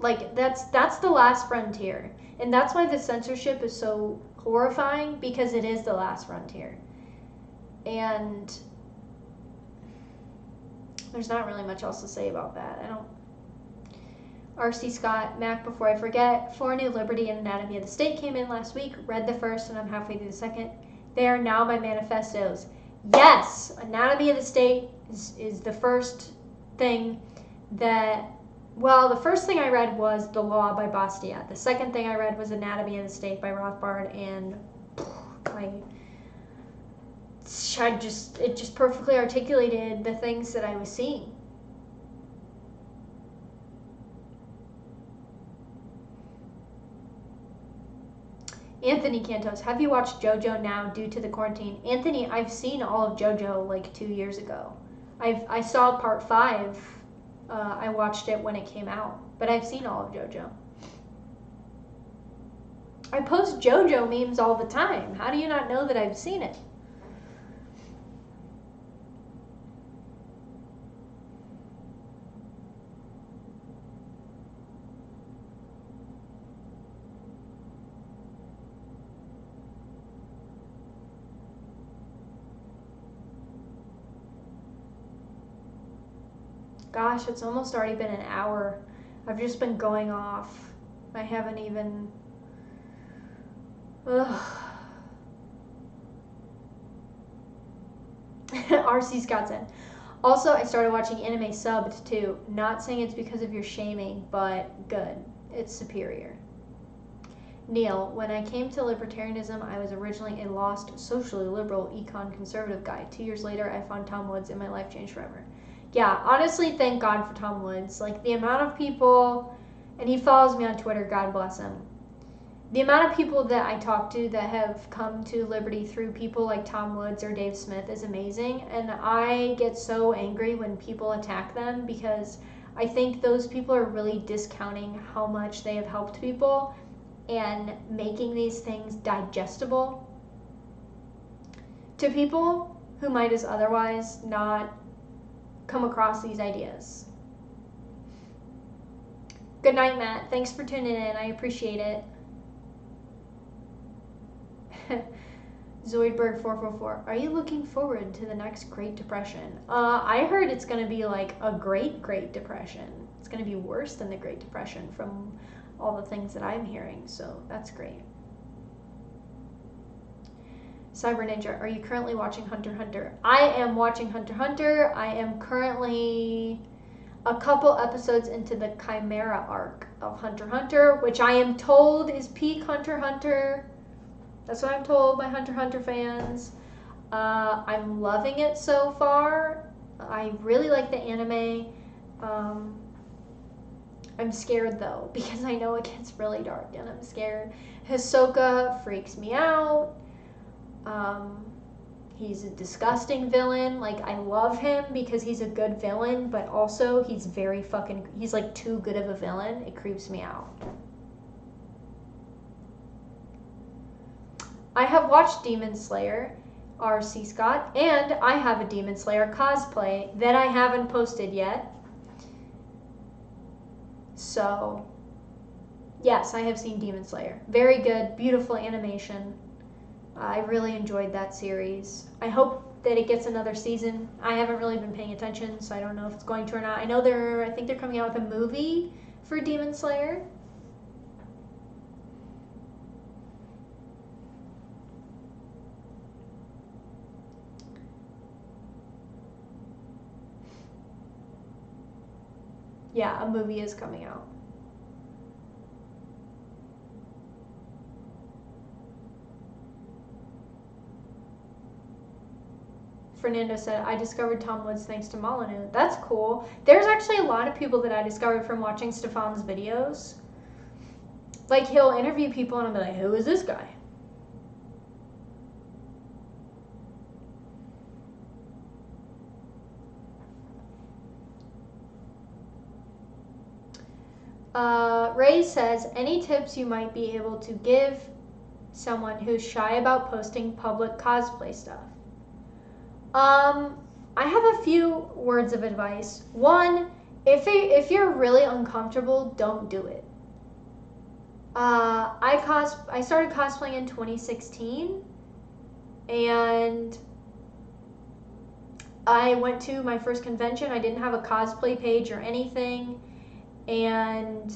Like that's the last frontier, and that's why the censorship is so horrifying, because it is the last frontier. And there's not really much else to say about that. I don't. R.C. Scott, Mac, before I forget, For New Liberty and Anatomy of the State came in last week. Read the first, and I'm halfway through the second. They are now my manifestos. Yes, Anatomy of the State is the first thing that. Well, the first thing I read was The Law by Bastiat. The second thing I read was Anatomy of the State by Rothbard, and it just perfectly articulated the things that I was seeing. Anthony Cantos, have you watched JoJo now due to the quarantine? Anthony, I've seen all of JoJo like 2 years ago. I saw part 5. I watched it when it came out, but I've seen all of JoJo. I post JoJo memes all the time. How do you not know that I've seen it? Gosh, it's almost already been an hour. I've just been going off. I haven't even... Ugh. R.C. Scott said. Also, I started watching anime subbed too. Not saying it's because of your shaming, but good. It's superior. Neil, when I came to libertarianism, I was originally a lost, socially liberal, econ conservative guy. 2 years later, I found Tom Woods and my life changed forever. Yeah, honestly, thank God for Tom Woods. Like, the amount of people, and he follows me on Twitter, God bless him. The amount of people that I talk to that have come to Liberty through people like Tom Woods or Dave Smith is amazing. And I get so angry when people attack them, because I think those people are really discounting how much they have helped people and making these things digestible to people who might as otherwise not come across these ideas. Good night, Matt. Thanks for tuning in. I appreciate it. Zoidberg 444. Are you looking forward to the next Great Depression? I heard it's going to be like a Great Depression. It's going to be worse than the Great Depression from all the things that I'm hearing, so that's great. Cyber Ninja, are you currently watching Hunter x Hunter? I am watching Hunter x Hunter. I am currently a couple episodes into the Chimera arc of Hunter x Hunter, which I am told is peak Hunter x Hunter. That's what I'm told by Hunter x Hunter fans. I'm loving it so far. I really like the anime. I'm scared though, because I know it gets really dark and I'm scared. Hisoka freaks me out. He's a disgusting villain. Like, I love him because he's a good villain, but also he's he's like too good of a villain. It creeps me out. I have watched Demon Slayer, R.C. Scott, and I have a Demon Slayer cosplay that I haven't posted yet. So, yes, I have seen Demon Slayer. Very good, beautiful animation. I really enjoyed that series. I hope that it gets another season. I haven't really been paying attention, so I don't know if it's going to or not. I think they're coming out with a movie for Demon Slayer. Yeah, a movie is coming out. Fernando said, I discovered Tom Woods thanks to Molyneux. That's cool. There's actually a lot of people that I discovered from watching Stefan's videos. Like, he'll interview people and I'll be like, who is this guy? Ray says, any tips you might be able to give someone who's shy about posting public cosplay stuff? I have a few words of advice. One, if you're really uncomfortable, don't do it. I started cosplaying in 2016, and I went to my first convention. I didn't have a cosplay page or anything, and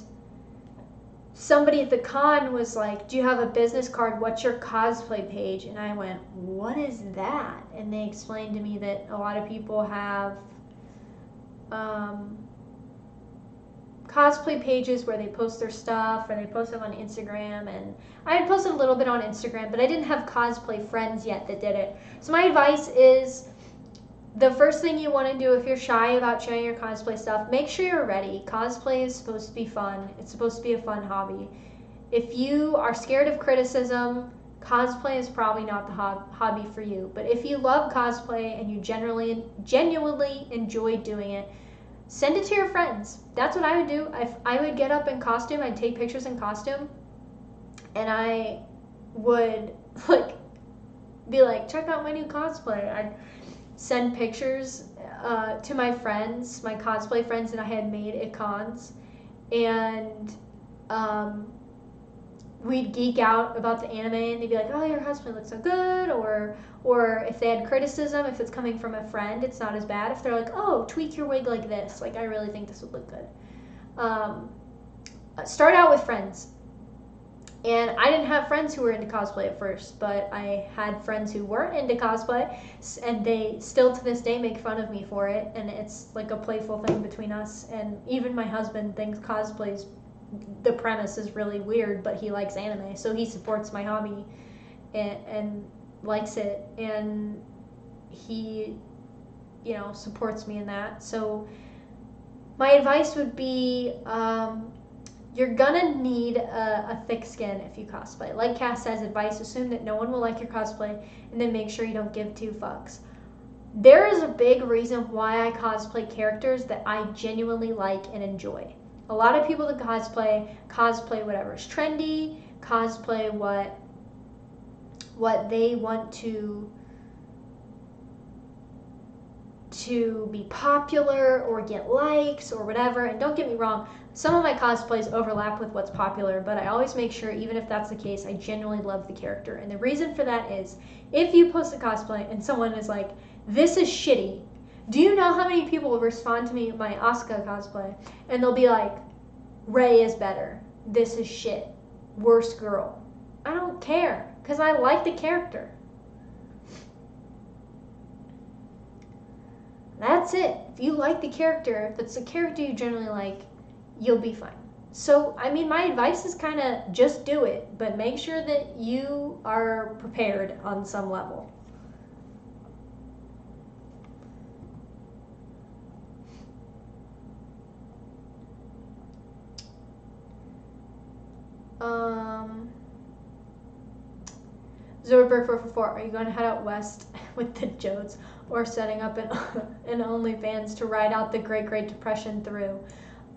somebody at the con was like, do you have a business card? What's your cosplay page? And I went, what is that? And they explained to me that a lot of people have cosplay pages where they post their stuff, or they post them on Instagram. And I had posted a little bit on Instagram, but I didn't have cosplay friends yet that did it. So my advice is, the first thing you want to do if you're shy about sharing your cosplay stuff, make sure you're ready. Cosplay is supposed to be fun. It's supposed to be a fun hobby. If you are scared of criticism, cosplay is probably not the hobby for you. But if you love cosplay and you genuinely enjoy doing it, send it to your friends. That's what I would do. I would get up in costume. I'd take pictures in costume, and I would be like, check out my new cosplay. I'd send pictures to my friends, my cosplay friends that I had made at cons, and we'd geek out about the anime, and they'd be like, oh, your cosplay looks so good, or if they had criticism, if it's coming from a friend, it's not as bad. If they're like, oh, tweak your wig like this, like I really think this would look good. Start out with friends. And I didn't have friends who were into cosplay at first, but I had friends who weren't into cosplay, and they still to this day make fun of me for it, and it's like a playful thing between us. And even my husband thinks cosplay's, the premise is really weird, but he likes anime, so he supports my hobby and likes it, and he, supports me in that. So my advice would be, you're gonna need a thick skin if you cosplay. Like Cass says, advice, assume that no one will like your cosplay, and then make sure you don't give two fucks. There is a big reason why I cosplay characters that I genuinely like and enjoy. A lot of people that cosplay whatever's trendy, cosplay what they want to be popular or get likes or whatever. And don't get me wrong, some of my cosplays overlap with what's popular, but I always make sure, even if that's the case, I genuinely love the character. And the reason for that is, if you post a cosplay and someone is like, this is shitty, do you know how many people will respond to me my Asuka cosplay, and they'll be like, Ray is better, this is shit, worst girl. I don't care, because I like the character. That's it. If you like the character, that's the character you generally like, you'll be fine. So, I mean, my advice is kind of just do it, but make sure that you are prepared on some level. Zorberg 444, are you going to head out west with the Jodes, or setting up an OnlyFans to ride out the Great Depression through?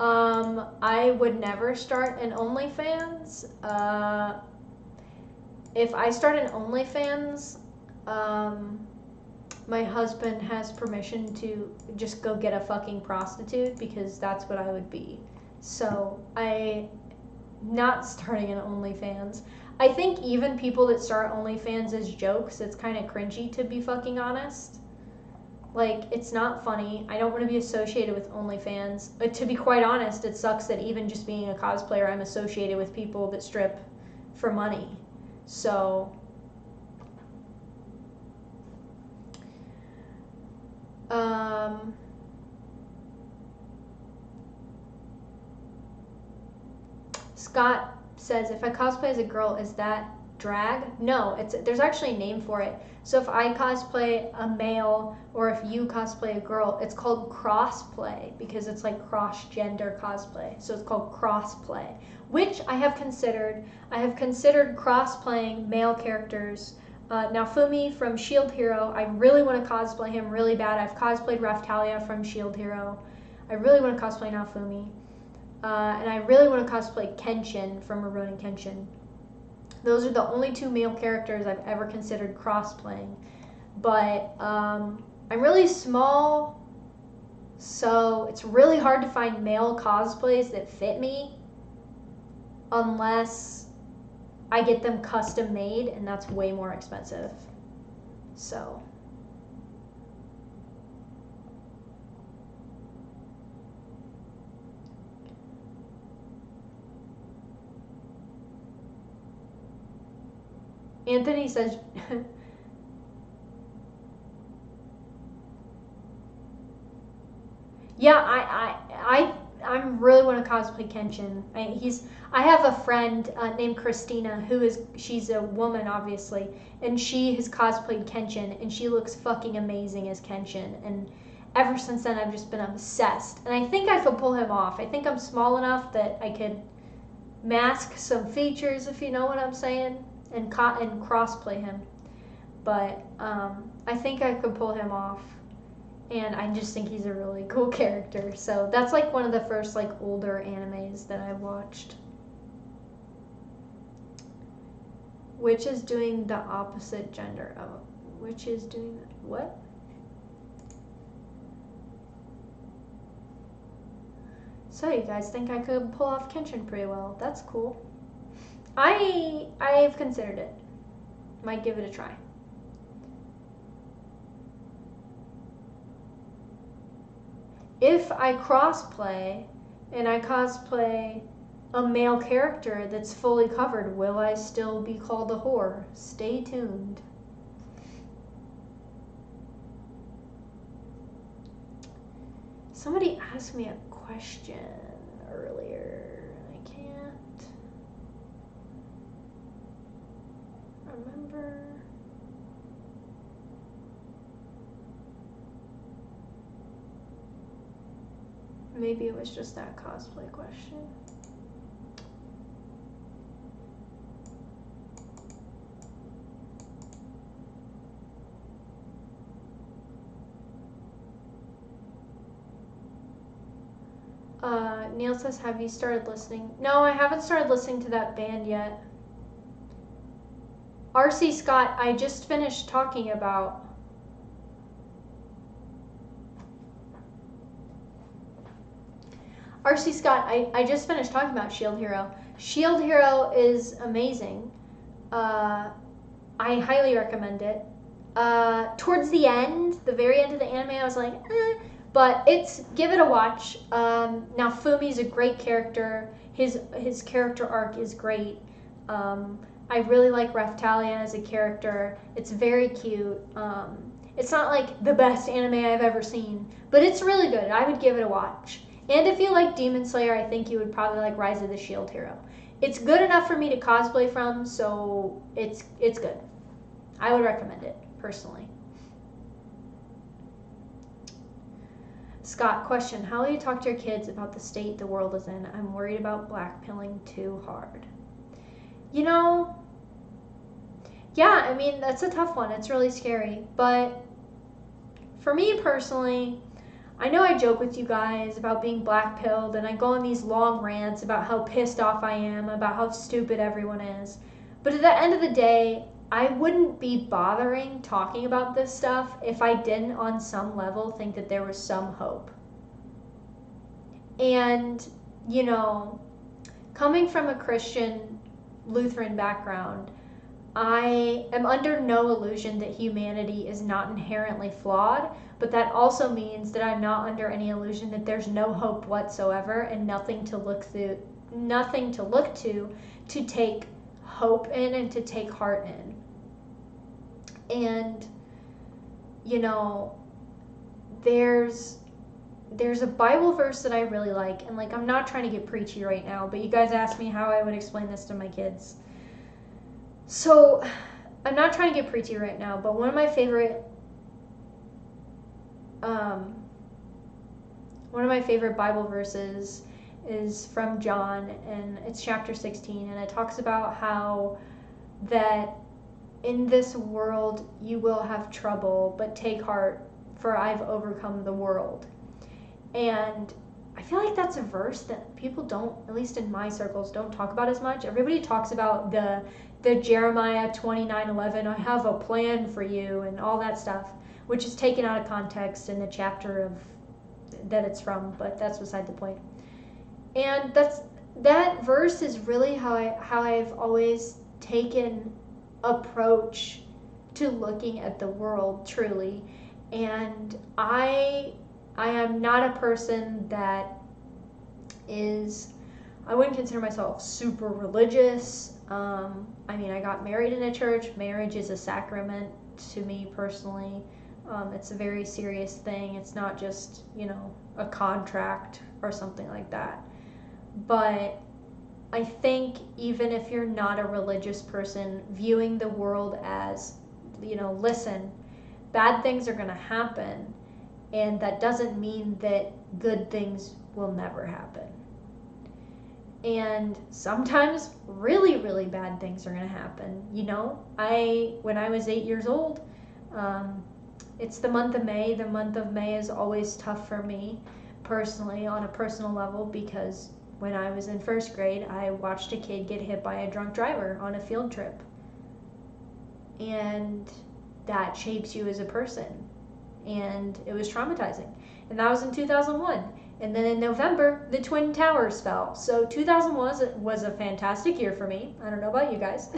I would never start an OnlyFans. If I start an OnlyFans, my husband has permission to just go get a fucking prostitute, because that's what I would be. So I'm not starting an OnlyFans. I think even people that start OnlyFans as jokes, it's kind of cringy, to be fucking honest. Like, it's not funny. I don't want to be associated with OnlyFans. But to be quite honest, it sucks that even just being a cosplayer, I'm associated with people that strip for money. So, Scott says, if I cosplay as a girl, is that drag? No, there's actually a name for it. So if I cosplay a male, or if you cosplay a girl, it's called crossplay, because it's like cross-gender cosplay. So it's called crossplay, which I have considered. I have considered cross-playing male characters. Now Fumi from Shield Hero, I really want to cosplay him really bad. I've cosplayed Raphtalia from Shield Hero. I really want to cosplay Naofumi. and I really want to cosplay Kenshin from Rurouni Kenshin. Those are the only two male characters I've ever considered cross-playing. But I'm really small, so it's really hard to find male cosplays that fit me unless I get them custom made, and that's way more expensive. So Anthony says yeah, I'm really want to cosplay Kenshin. I have a friend named Christina she's a woman obviously, and she has cosplayed Kenshin, and she looks fucking amazing as Kenshin. And ever since then, I've just been obsessed. And I think I could pull him off. I think I'm small enough that I could mask some features, if you know what I'm saying, and crossplay him. But I think I could pull him off. And I just think he's a really cool character. So that's like one of the first like older animes that I watched. Which is doing the opposite gender. Oh, which is doing what? So you guys think I could pull off Kenshin pretty well. That's cool. I've considered it. Might give it a try. If I crossplay and I cosplay a male character that's fully covered, will I still be called a whore? Stay tuned. Somebody asked me a question earlier. I can't remember. Maybe it was just that cosplay question. Neil says, have you started listening? No, I haven't started listening to that band yet. RC Scott, I just finished talking about. RC Scott, I just finished talking about Shield Hero. Shield Hero is amazing. I highly recommend it. Towards the end, the very end of the anime, I was like, but give it a watch. Now Fumi's a great character. His character arc is great. I really like Raphtalia as a character. It's very cute. It's not like the best anime I've ever seen, but it's really good. I would give it a watch. And if you like Demon Slayer, I think you would probably like Rise of the Shield Hero. It's good enough for me to cosplay from, so it's good. I would recommend it, personally. Scott, question. How will you talk to your kids about the state the world is in? I'm worried about blackpilling too hard. You know, yeah, I mean, that's a tough one. It's really scary. But for me personally, I know I joke with you guys about being blackpilled, and I go on these long rants about how pissed off I am, about how stupid everyone is. But at the end of the day, I wouldn't be bothering talking about this stuff if I didn't on some level think that there was some hope. And, you know, coming from a Christian Lutheran background, I am under no illusion that humanity is not inherently flawed, but that also means that I'm not under any illusion that there's no hope whatsoever and nothing to look to take hope in and to take heart in. And, you know, there's a Bible verse that I really like, and like, I'm not trying to get preachy right now, but you guys asked me how I would explain this to my kids. So, I'm not trying to get preachy right now, but one of my favorite Bible verses is from John, and it's chapter 16, and it talks about how that in this world you will have trouble, but take heart, for I've overcome the world. And I feel like that's a verse that people don't, at least in my circles, don't talk about as much. Everybody talks about the Jeremiah 29:11, I have a plan for you, and all that stuff, which is taken out of context in the chapter of that it's from, but that's beside the point. And that verse is really how I've always taken approach to looking at the world truly. And I am not a person that is, I wouldn't consider myself super religious. I mean, I got married in a church. Marriage is a sacrament to me personally. It's a very serious thing. It's not just, a contract or something like that. But I think even if you're not a religious person, viewing the world as, listen, bad things are going to happen, and that doesn't mean that good things will never happen. And sometimes really, really bad things are going to happen. When I was 8 years old, it's the month of May. The month of May is always tough for me personally, on a personal level, because when I was in first grade, I watched a kid get hit by a drunk driver on a field trip. And that shapes you as a person. And it was traumatizing. And that was in 2001. And then in November, the Twin Towers fell. So 2001 was a fantastic year for me. I don't know about you guys.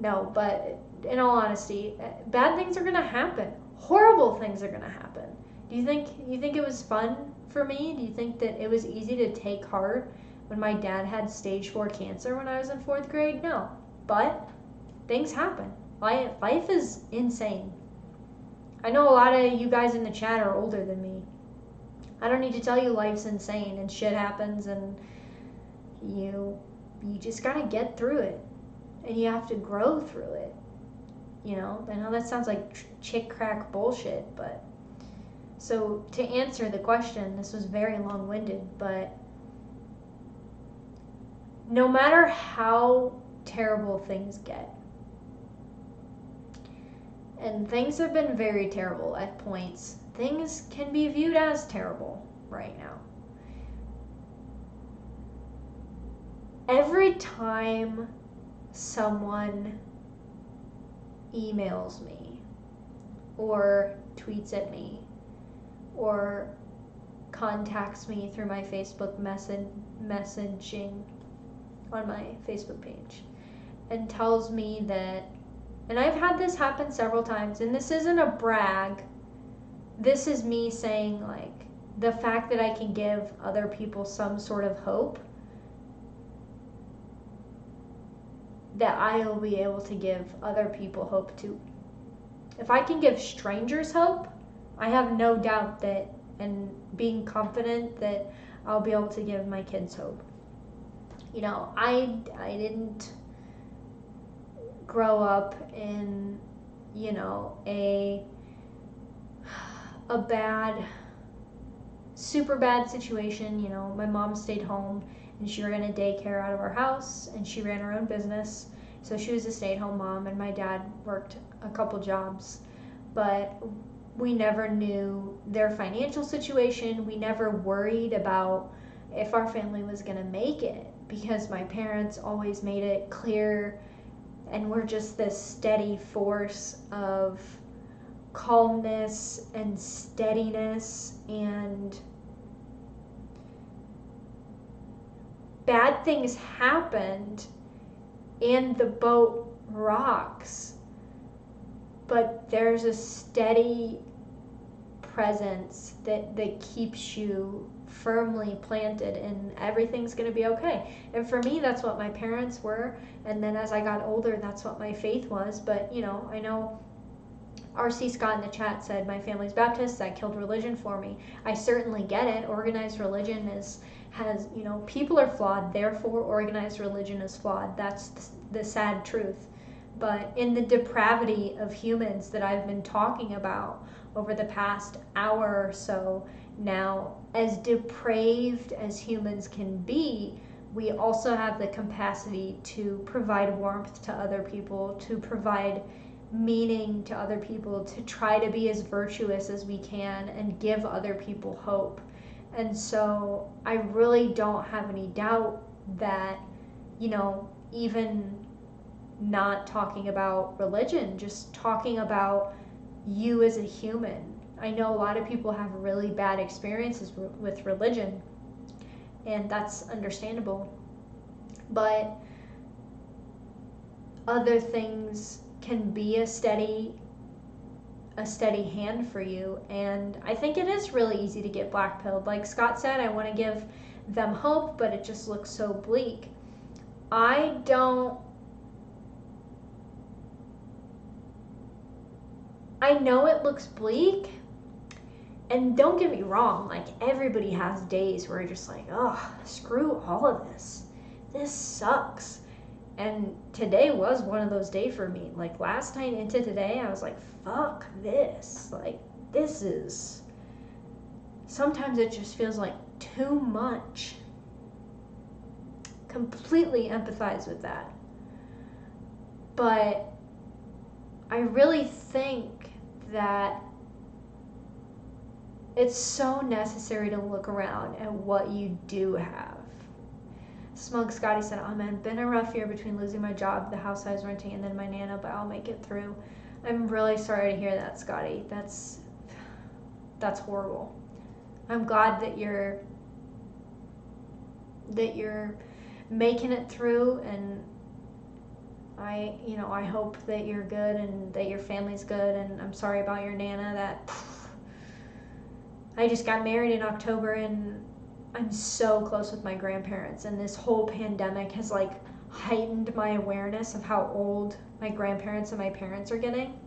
No, but in all honesty, bad things are going to happen. Horrible things are going to happen. Do you think it was fun for me? Do you think that it was easy to take heart when my dad had stage 4 cancer when I was in 4th grade? No. But things happen. Life is insane. I know a lot of you guys in the chat are older than me. I don't need to tell you life's insane and shit happens, and you just gotta get through it, and you have to grow through it. I know that sounds like chick crack bullshit, but so to answer the question, this was very long-winded, but no matter how terrible things get, and things have been very terrible at points, things can be viewed as terrible right now. Every time someone emails me or tweets at me or contacts me through my Facebook messaging on my Facebook page and tells me that, and I've had this happen several times, and this isn't a brag, this is me saying, like, the fact that I can give other people some sort of hope, that I will be able to give other people hope too. If I can give strangers hope, I have no doubt that, and being confident that I'll be able to give my kids hope. I didn't grow up in, a bad, super bad situation. My mom stayed home and she ran a daycare out of our house, and she ran her own business. So she was a stay-at-home mom, and my dad worked a couple jobs. But we never knew their financial situation. We never worried about if our family was going to make it, because my parents always made it clear, and we're just this steady force of calmness and steadiness, and bad things happened and the boat rocks, but there's a steady presence that keeps you firmly planted, and everything's going to be okay. And for me, that's what my parents were, and then as I got older, that's what my faith was. But I know RC Scott in the chat said my family's Baptist, that killed religion for me. I certainly get it. Organized religion has people are flawed, therefore organized religion is flawed. That's the sad truth. But in the depravity of humans that I've been talking about over the past hour or so now, as depraved as humans can be, we also have the capacity to provide warmth to other people, to provide meaning to other people, to try to be as virtuous as we can and give other people hope. And so I really don't have any doubt that, even not talking about religion, just talking about you as a human. I know a lot of people have really bad experiences with religion, and that's understandable. But other things can be a steady hand for you, and I think it is really easy to get black-pilled. Like Scott said, I want to give them hope, but it just looks so bleak. I know it looks bleak, and don't get me wrong, like everybody has days where you're just like, oh, screw all of this. This sucks. And today was one of those days for me. Like last night into today, I was like, fuck this. Like, this is. Sometimes it just feels like too much. Completely empathize with that. But I really think that it's so necessary to look around at what you do have. Smug Scotty said, oh man, been a rough year between losing my job, the house I was renting, and then my Nana, but I'll make it through. I'm really sorry to hear that, Scotty. That's horrible. I'm glad that you're making it through, and I hope that you're good and that your family's good, and I'm sorry about your Nana. I just got married in October, and I'm so close with my grandparents, and this whole pandemic has like heightened my awareness of how old my grandparents and my parents are getting.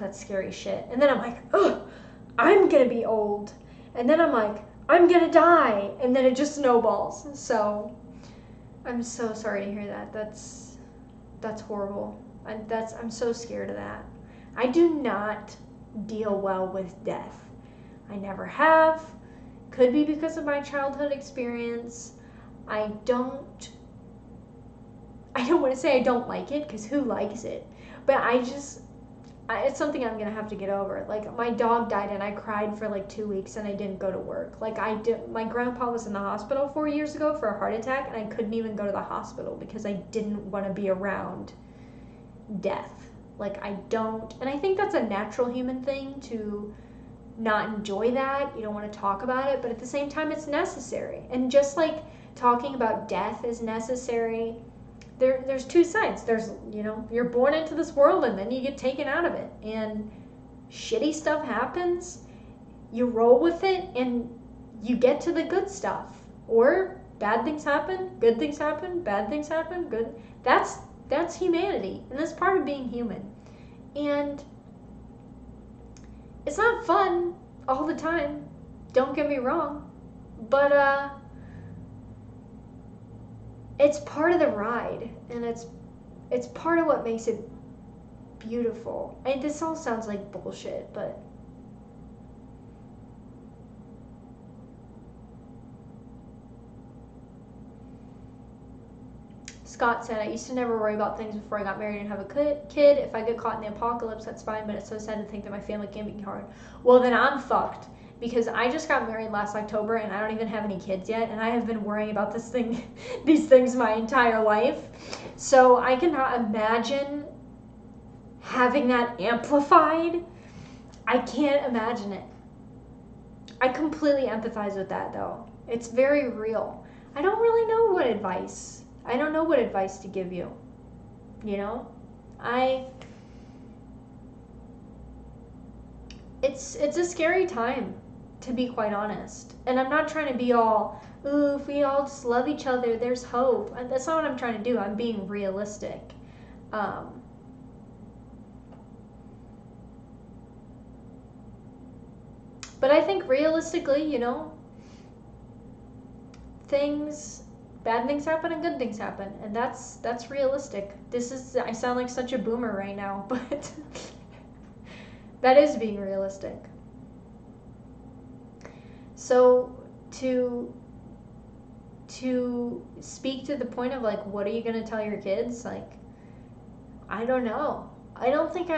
That's scary shit. And then I'm like, oh, I'm gonna be old. And then I'm like, I'm gonna die. And then it just snowballs. So I'm so sorry to hear that. That's horrible. I'm so scared of that. I do not deal well with death. I never have. Could be because of my childhood experience. I don't want to say I don't like it, because who likes it? But it's something I'm going to have to get over. Like, my dog died and I cried for like 2 weeks and I didn't go to work. Like, my grandpa was in the hospital 4 years ago for a heart attack, and I couldn't even go to the hospital because I didn't want to be around death. Like, I don't. And I think that's a natural human thing to not enjoy that. You don't want to talk about it, but at the same time it's necessary. And just like talking about death is necessary, there's two sides. There's, you're born into this world and then you get taken out of it, and shitty stuff happens. You roll with it and you get to the good stuff. Or bad things happen, good things happen, bad things happen, good. That's humanity, and that's part of being human. And it's not fun all the time, don't get me wrong, but it's part of the ride, and it's part of what makes it beautiful. And this all sounds like bullshit, but Scott said, I used to never worry about things before I got married and have a kid. If I get caught in the apocalypse, that's fine, but it's so sad to think that my family can be hard. Well, then I'm fucked, because I just got married last October and I don't even have any kids yet, and I have been worrying about these things my entire life. So I cannot imagine having that amplified. I can't imagine it. I completely empathize with that, though. It's very real. I don't really know what advice. I don't know what advice to give you. It's a scary time, to be quite honest. And I'm not trying to be all, ooh, if we all just love each other, there's hope. And that's not what I'm trying to do. I'm being realistic. But I think realistically, bad things happen and good things happen, and that's realistic. I sound like such a boomer right now, but that is being realistic. So to speak to the point of like, what are you going to tell your kids? Like, I don't know. I don't think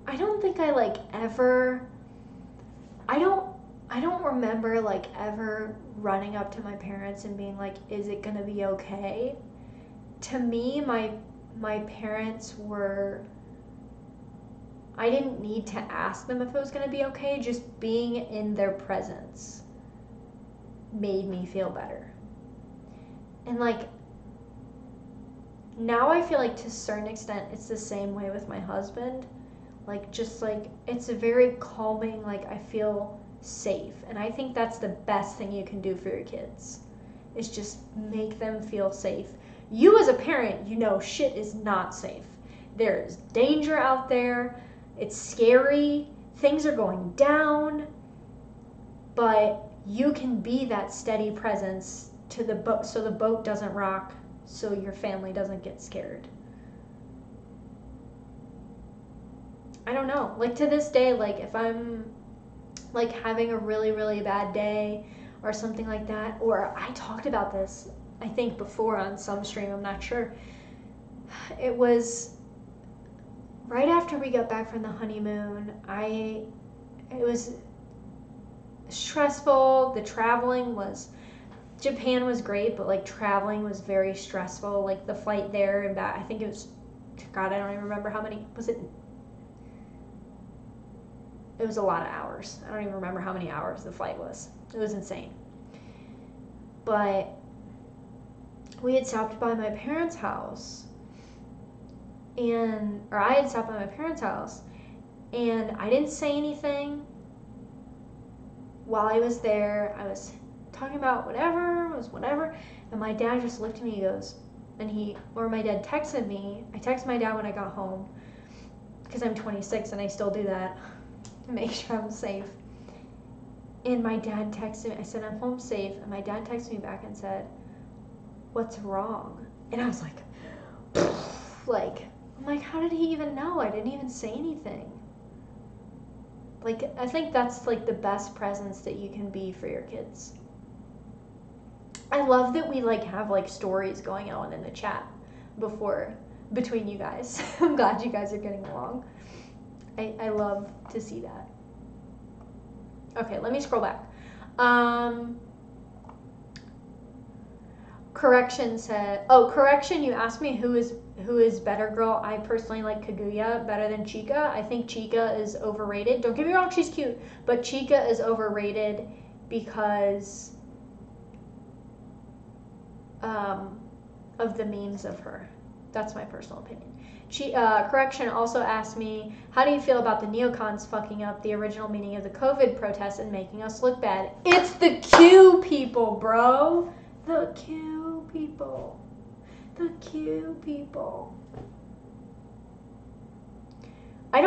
I don't think I like ever. I don't remember like ever running up to my parents and being like, "Is it gonna be okay?" To me, my parents were. I didn't need to ask them if it was gonna be okay. Just being in their presence made me feel better. And like now, I feel like to a certain extent, it's the same way with my husband. Like just like it's a very calming. Like I feel safe, and I think that's the best thing you can do for your kids is just make them feel safe. You as a parent, you know shit is not safe. There's danger out there. It's scary. Things are going down. But you can be that steady presence to the boat so the boat doesn't rock, so your family doesn't get scared. I don't know. Like to this day, like if I'm like having a really, really bad day or something like that, or I talked about this, I think before on some stream, I'm not sure. It was right after we got back from the honeymoon. It was stressful. The traveling was, Japan was great, but like traveling was very stressful. Like the flight there and back, I think it was, God, I don't even remember how many, was it? It was a lot of hours. I don't even remember how many hours the flight was. It was insane. But we had stopped by my parents' house, or I had stopped by my parents' house, and I didn't say anything while I was there. I was talking about whatever, and my dad just looked at me, he goes, my dad texted me. I texted my dad when I got home, because I'm 26 and I still do that, to make sure I'm safe. And my dad texted me, I said, I'm home safe, and my dad texted me back and said, what's wrong? And I was like, I'm like, how did he even know? I didn't even say anything. Like, I think that's like the best presence that you can be for your kids. I love that we like have like stories going on in the chat between you guys. I'm glad you guys are getting along. I love to see that. Okay, let me scroll back. Correction, you asked me who is better girl. I personally like Kaguya better than Chika. I think Chika is overrated. Don't get me wrong, she's cute, but Chika is overrated because of the memes of her. That's my personal opinion. Correction also asked me, how do you feel about the neocons fucking up the original meaning of the COVID protests and making us look bad? It's the Q people, bro. The Q people. The Q people. I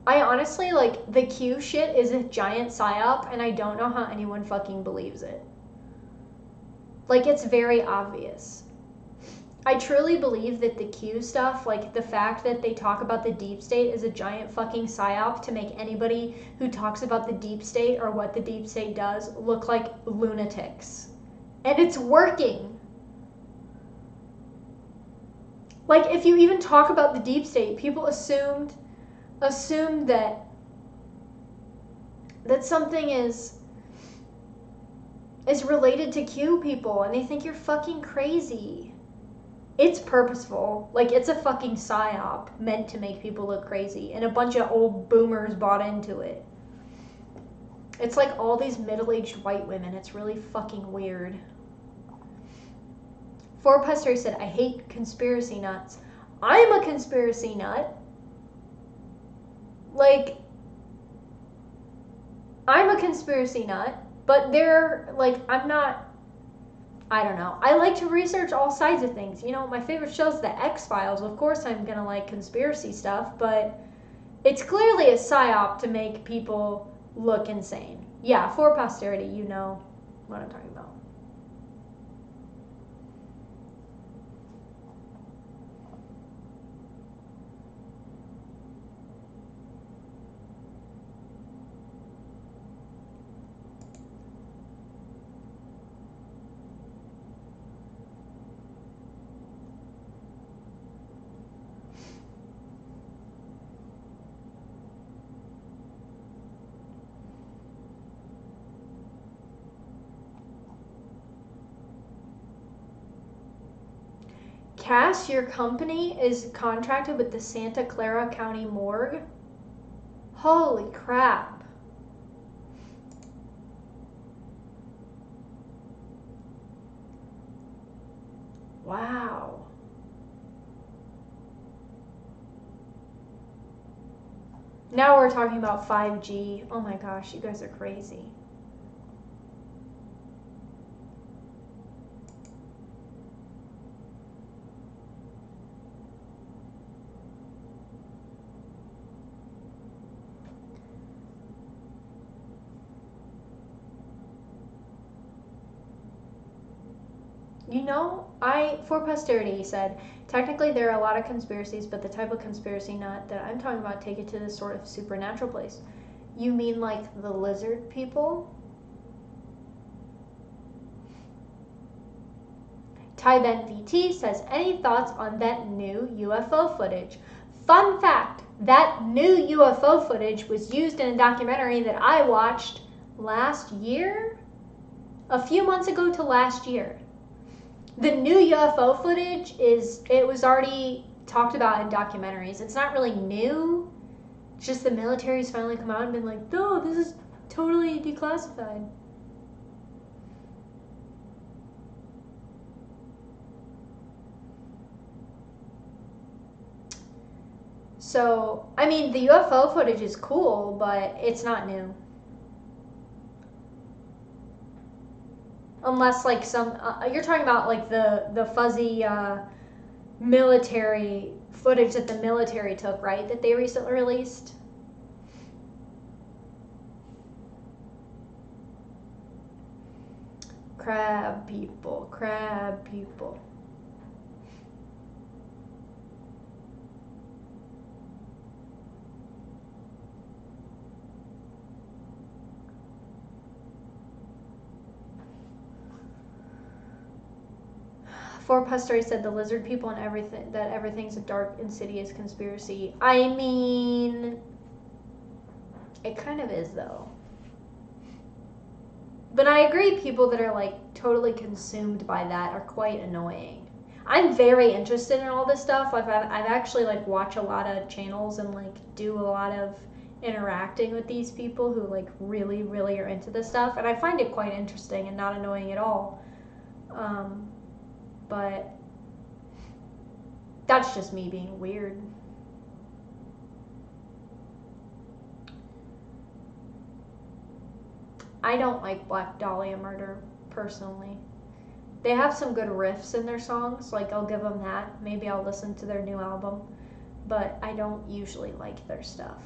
honestly, like, the Q shit is a giant psyop, and I don't know how anyone fucking believes it. Like, it's very obvious. I truly believe that the Q stuff, like the fact that they talk about the deep state is a giant fucking psyop to make anybody who talks about the deep state or what the deep state does look like lunatics. And it's working. Like, if you even talk about the deep state, people assume that something is related to Q people, and they think you're fucking crazy. It's purposeful. Like, it's a fucking psyop meant to make people look crazy, and a bunch of old boomers bought into it. It's like all these middle-aged white women. It's really fucking weird. Four Pester said, I hate conspiracy nuts. I'm a conspiracy nut. Like, I'm a conspiracy nut, but they're, like, I'm not, I don't know. I like to research all sides of things. You know, my favorite show is The X-Files. Of course I'm going to like conspiracy stuff, but it's clearly a psyop to make people look insane. Yeah, for posterity, you know what I'm talking about. Cass, your company is contracted with the Santa Clara County Morgue? Holy crap. Wow. Now we're talking about 5G. Oh my gosh, you guys are crazy. You know, for posterity, said, technically there are a lot of conspiracies, but the type of conspiracy nut that I'm talking about take it to this sort of supernatural place. You mean like the lizard people? Ty Ben VT says, any thoughts on that new UFO footage? Fun fact, that new UFO footage was used in a documentary that I watched last year? A few months ago to last year. The new UFO footage it was already talked about in documentaries. It's not really new. It's just the military's finally come out and been like, no, this is totally declassified. So, I mean, the UFO footage is cool, but it's not new. Unless, like, you're talking about, like, the fuzzy military footage that the military took, right? That they recently released? Crab people, crab people. For Pastori said the lizard people and everything, that everything's a dark, insidious conspiracy. I mean, it kind of is, though. But I agree, people that are, like, totally consumed by that are quite annoying. I'm very interested in all this stuff. I've actually, like, watch a lot of channels and, like, do a lot of interacting with these people who, like, really, really are into this stuff. And I find it quite interesting and not annoying at all. But that's just me being weird. I don't like Black Dahlia Murder, personally. They have some good riffs in their songs, like, I'll give them that. Maybe I'll listen to their new album, but I don't usually like their stuff.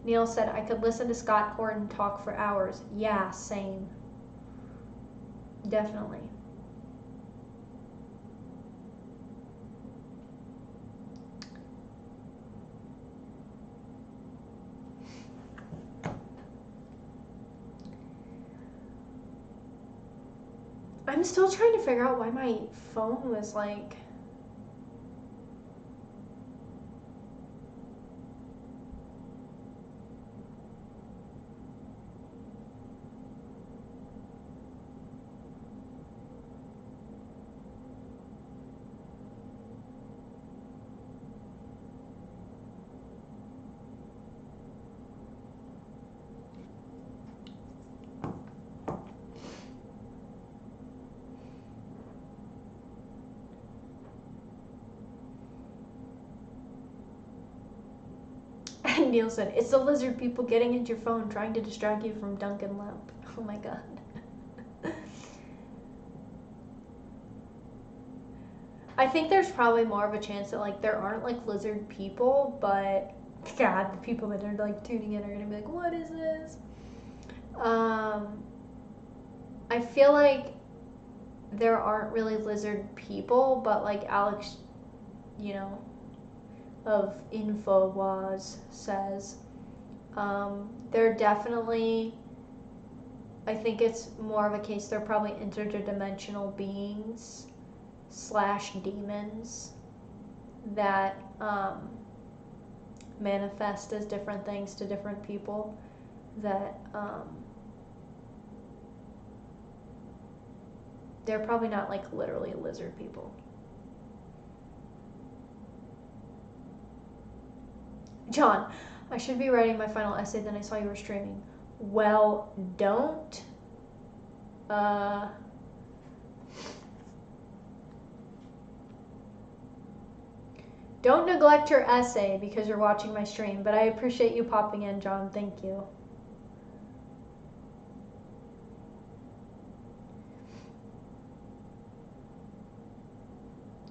Neil said, I could listen to Scott Horton talk for hours. Yeah, same. Definitely. I'm still trying to figure out why my phone was like... And Neil said, it's the lizard people getting into your phone trying to distract you from Duncan Lamp. Oh my god. I think there's probably more of a chance that, like, there aren't, like, lizard people, but god, the people that are, like, tuning in are gonna be like, what is this? I feel like there aren't really lizard people, but, like, Alex, you know, of InfoWars says, they're definitely, I think it's more of a case they're probably interdimensional beings / demons that manifest as different things to different people, that they're probably not, like, literally lizard people. John, I should be writing my final essay, then I saw you were streaming. Well, don't. Don't neglect your essay because you're watching my stream, but I appreciate you popping in, John. Thank you.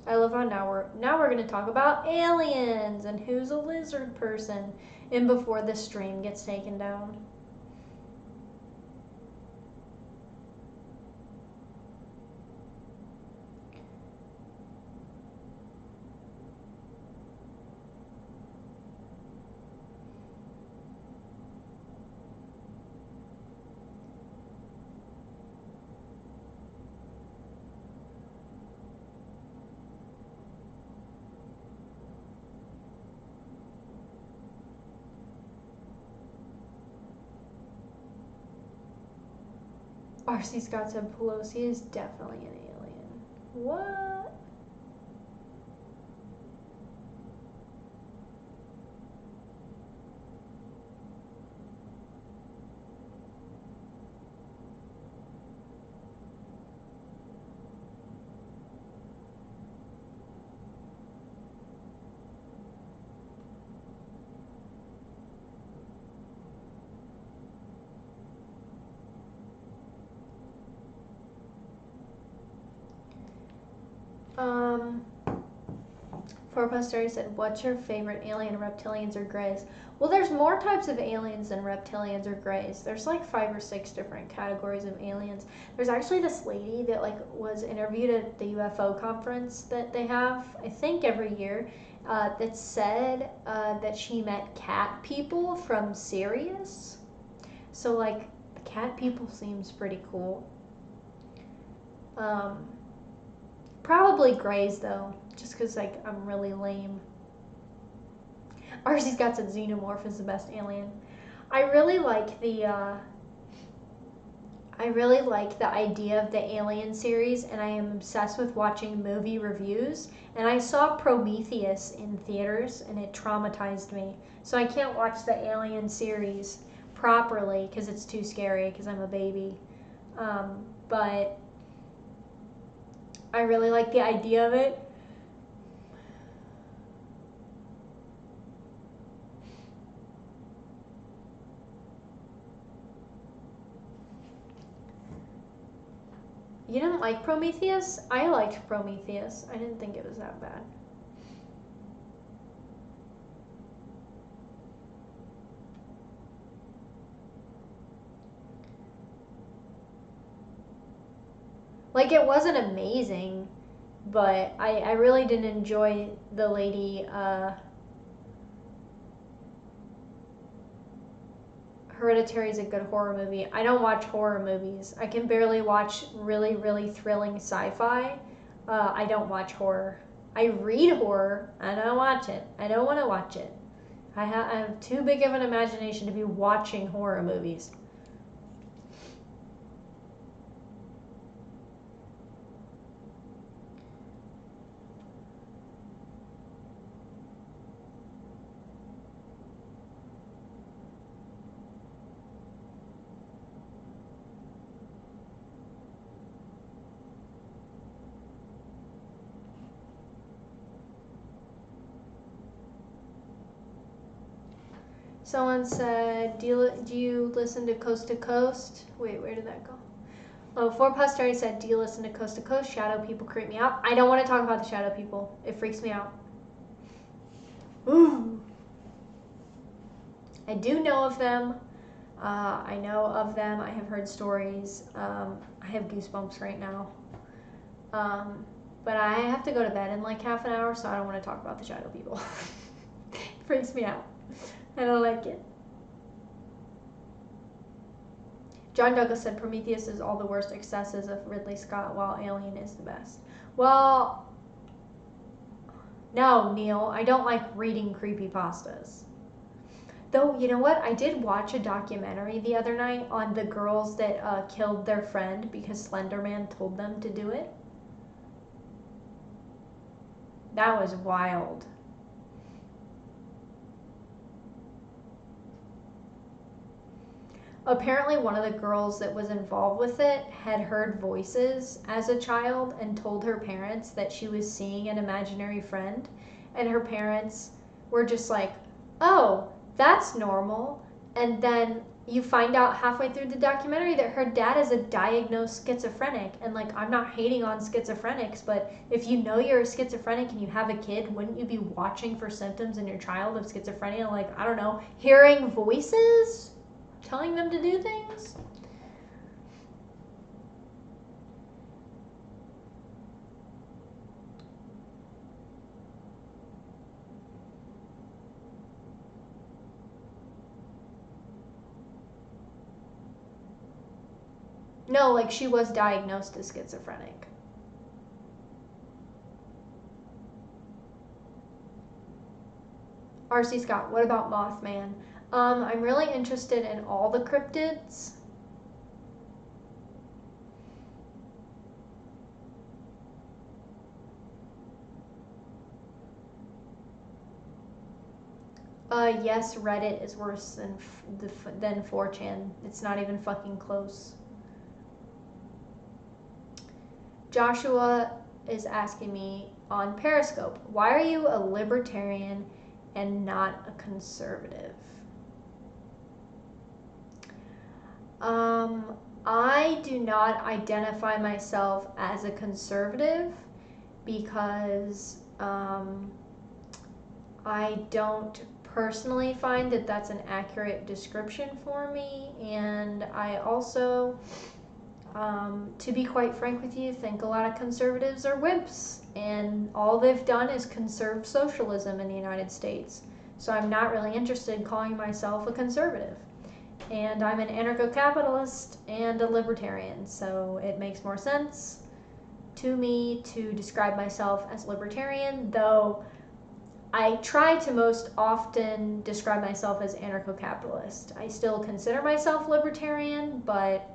I love how now we're going to talk about aliens and who's a lizard person, and before the stream gets taken down. R.C. Scott said Pelosi is definitely an alien. What? For posterity said, what's your favorite alien, reptilians or greys? Well, there's more types of aliens than reptilians or greys. There's like 5 or 6 different categories of aliens. There's actually this lady that like was interviewed at the UFO conference that they have, I think every year, that said that she met cat people from Sirius. So like the cat people seems pretty cool. Probably greys though, just because like I'm really lame. RC Scott said xenomorph is the best alien. I really like the idea of the Alien series, and I am obsessed with watching movie reviews. And I saw Prometheus in theaters, and it traumatized me. So I can't watch the Alien series properly because it's too scary because I'm a baby. But I really like the idea of it. You didn't like Prometheus? I liked Prometheus. I didn't think it was that bad. Like, it wasn't amazing, but I really didn't enjoy the lady, Hereditary is a good horror movie. I don't watch horror movies. I can barely watch really, really thrilling sci-fi. I don't watch horror. I read horror. I don't watch it. I don't want to watch it. I have too big of an imagination to be watching horror movies. Someone said, do you listen to Coast to Coast? Wait, where did that go? Oh, For Posterity said, do you listen to Coast to Coast? Shadow people creep me out. I don't want to talk about the shadow people. It freaks me out. Ooh. I do know of them. I know of them. I have heard stories. I have goosebumps right now. But I have to go to bed in like half an hour, so I don't want to talk about the shadow people. It freaks me out. I don't like it. John Douglas said Prometheus is all the worst excesses of Ridley Scott, while Alien is the best. Well, no, Neil, I don't like reading creepypastas. Though, you know what? I did watch a documentary the other night on the girls that killed their friend because Slender Man told them to do it. That was wild. apparently one of the girls that was involved with it had heard voices as a child and told her parents that she was seeing an imaginary friend, and her parents were just like, oh, that's normal. And then you find out halfway through the documentary that her dad is a diagnosed schizophrenic. And like, I'm not hating on schizophrenics, but if you know you're a schizophrenic and you have a kid, wouldn't you be watching for symptoms in your child of schizophrenia? Like, I don't know, hearing voices telling them to do things? No, like she was diagnosed as schizophrenic. RC Scott, what about Mothman? I'm really interested in all the cryptids. Yes, Reddit is worse than 4chan. It's not even fucking close. Joshua is asking me on Periscope, why are you a libertarian and not a conservative? I do not identify myself as a conservative because I don't personally find that that's an accurate description for me, and I also, to be quite frank with you, think a lot of conservatives are wimps, and all they've done is conserve socialism in the United States. So I'm not really interested in calling myself a conservative. And I'm an anarcho-capitalist and a libertarian, so it makes more sense to me to describe myself as libertarian, though I try to most often describe myself as anarcho-capitalist. I still consider myself libertarian, but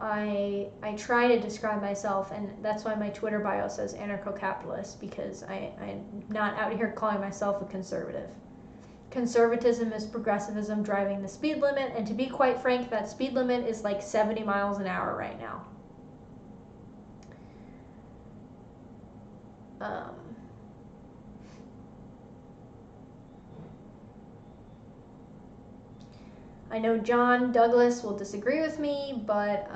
I try to describe myself, and that's why my Twitter bio says anarcho-capitalist, because I'm not out here calling myself a conservative. Conservatism is progressivism driving the speed limit, and to be quite frank, that speed limit is like 70 miles an hour right now. I know John Douglas will disagree with me, but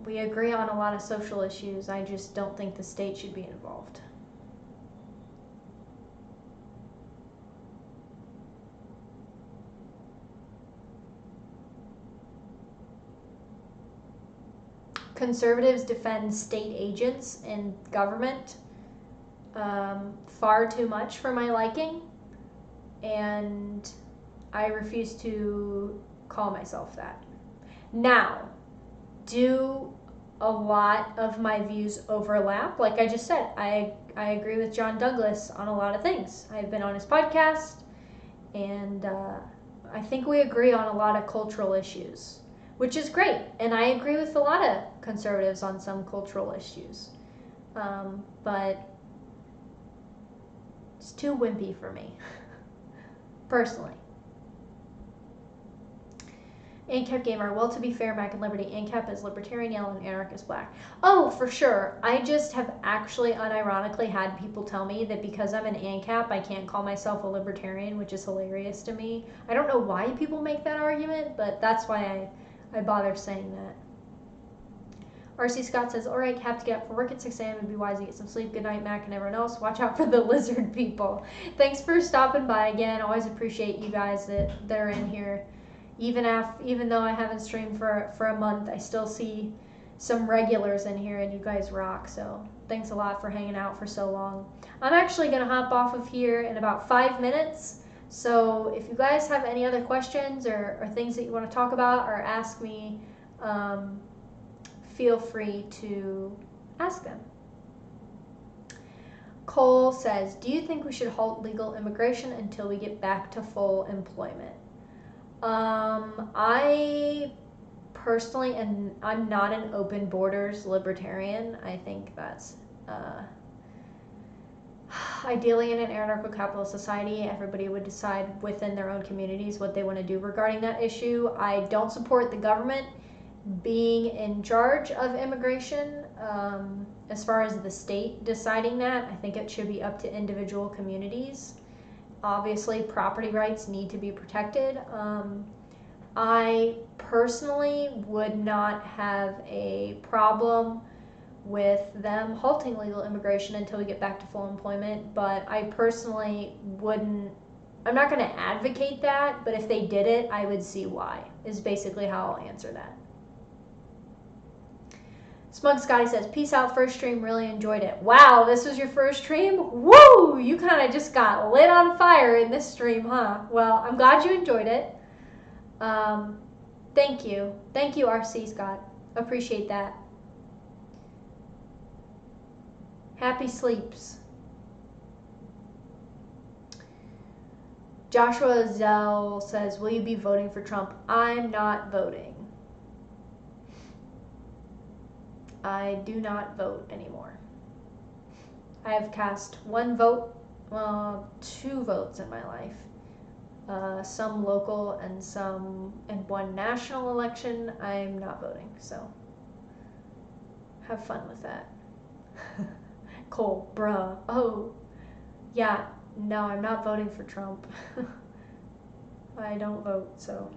we agree on a lot of social issues. I just don't think the state should be involved. Conservatives defend state agents and government far too much for my liking, and I refuse to call myself that. Now, do a lot of my views overlap? Like I just said, I agree with John Douglas on a lot of things. I've been on his podcast, and I think we agree on a lot of cultural issues, which is great. And I agree with a lot of conservatives on some cultural issues. But it's too wimpy for me, personally. ANCAP Gamer, well, to be fair, Mac and Liberty, ANCAP is libertarian yellow and anarchist black. Oh, for sure. I just have actually unironically had people tell me that because I'm an ANCAP, I can't call myself a libertarian, which is hilarious to me. I don't know why people make that argument, but that's why I bother saying that. RC Scott says, all right, have to get up for work at 6 a.m. It'd be wise to get some sleep. Good night, Mac and everyone else. Watch out for the lizard people. Thanks for stopping by again. Always appreciate you guys that are in here. Even though I haven't streamed for a month, I still see some regulars in here, and you guys rock. So thanks a lot for hanging out for so long. I'm actually going to hop off of here in about 5 minutes. So if you guys have any other questions or things that you want to talk about or ask me, feel free to ask them. Cole says, do you think we should halt legal immigration until we get back to full employment? I personally, and I'm not an open borders libertarian. I think that's, Ideally, in an anarcho-capitalist society, everybody would decide within their own communities what they want to do regarding that issue. I don't support the government being in charge of immigration. As far as the state deciding that, I think it should be up to individual communities. Obviously, property rights need to be protected. I personally would not have a problem with them halting legal immigration until we get back to full employment, but I personally wouldn't, I'm not going to advocate that, but if they did it, I would see why, is basically how I'll answer that. Smug Scotty says, peace out, first stream, really enjoyed it. Wow, this was your first stream? Woo! You kind of just got lit on fire in this stream, huh? Well, I'm glad you enjoyed it. Thank you. Thank you, RC Scott. Appreciate that. Happy sleeps. Joshua Zell says, will you be voting for Trump? I'm not voting. I do not vote anymore. I have cast one vote, well, 2 votes in my life. Some local and one national election. I'm not voting, so have fun with that. Cole, bruh. Oh, yeah, no, I'm not voting for Trump. I don't vote, so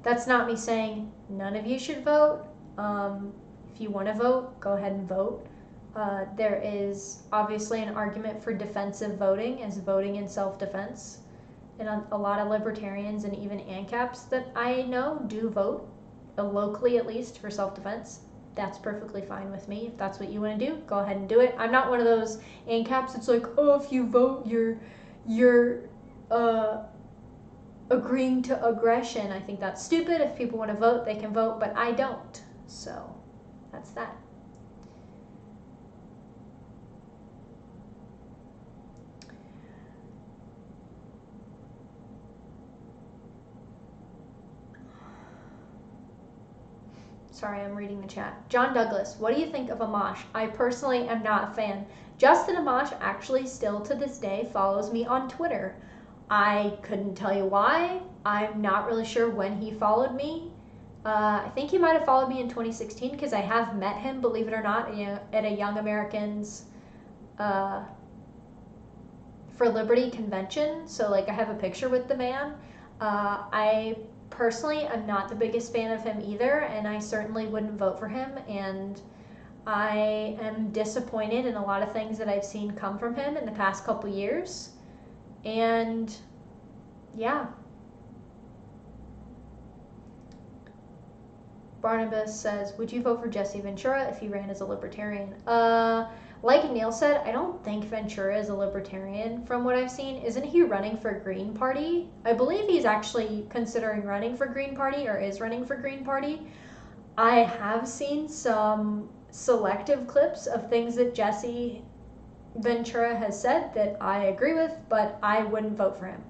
that's not me saying none of you should vote. If you want to vote, go ahead and vote. There is obviously an argument for defensive voting as voting in self-defense. And a lot of libertarians and even ANCAPs that I know do vote, locally at least, for self-defense. That's perfectly fine with me. If that's what you want to do, go ahead and do it. I'm not one of those ANCAPs. It's like, oh, if you vote, you're agreeing to aggression. I think that's stupid. If people want to vote, they can vote, but I don't. So that's that. Sorry, I'm reading the chat. John Douglas, what do you think of Amash? I personally am not a fan. Justin Amash actually still to this day follows me on Twitter. I couldn't tell you why. I'm not really sure when he followed me. I think he might have followed me in 2016 because I have met him, believe it or not, at a Young Americans for Liberty convention. So like I have a picture with the man. I personally am not the biggest fan of him either, and I certainly wouldn't vote for him, and I am disappointed in a lot of things that I've seen come from him in the past couple years. And yeah. Barnabas says, would you vote for Jesse Ventura if he ran as a libertarian? Like Neil said, I don't think Ventura is a libertarian from what I've seen. Isn't he running for Green Party? I believe he's actually considering running for Green Party or is running for Green Party. I have seen some selective clips of things that Jesse Ventura has said that I agree with, but I wouldn't vote for him.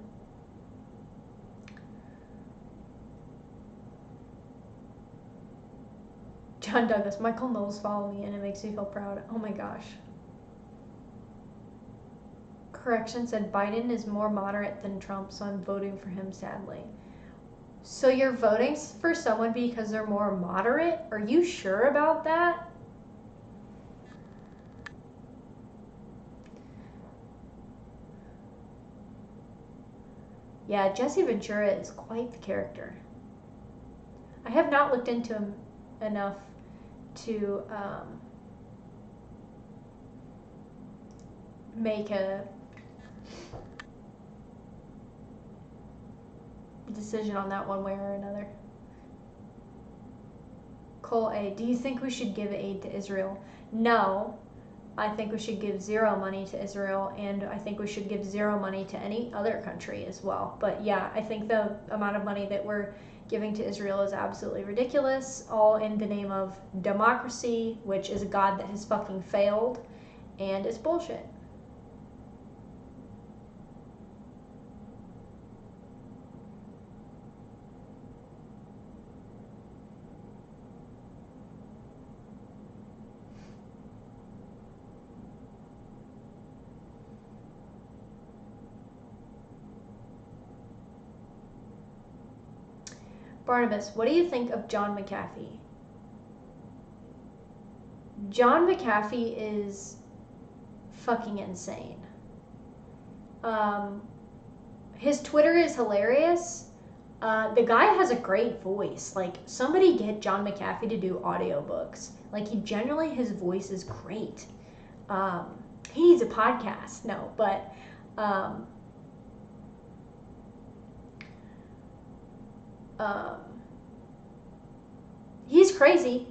John Douglas, Michael Knowles follow me and it makes me feel proud. Oh my gosh. Correction said Biden is more moderate than Trump, so I'm voting for him, sadly. So you're voting for someone because they're more moderate? Are you sure about that? Yeah, Jesse Ventura is quite the character. I have not looked into him enough to make a decision on that one way or another. Cole A, do you think we should give aid to Israel? No. I think we should give zero money to Israel, and I think we should give zero money to any other country as well. But yeah, I think the amount of money that we're giving to Israel is absolutely ridiculous, all in the name of democracy, which is a god that has fucking failed, and it's bullshit. Barnabas, what do you think of John McAfee? John McAfee is fucking insane. His Twitter is hilarious. The guy has a great voice. Like, somebody get John McAfee to do audiobooks. Like, his voice is great. He needs a podcast. No, but he's crazy.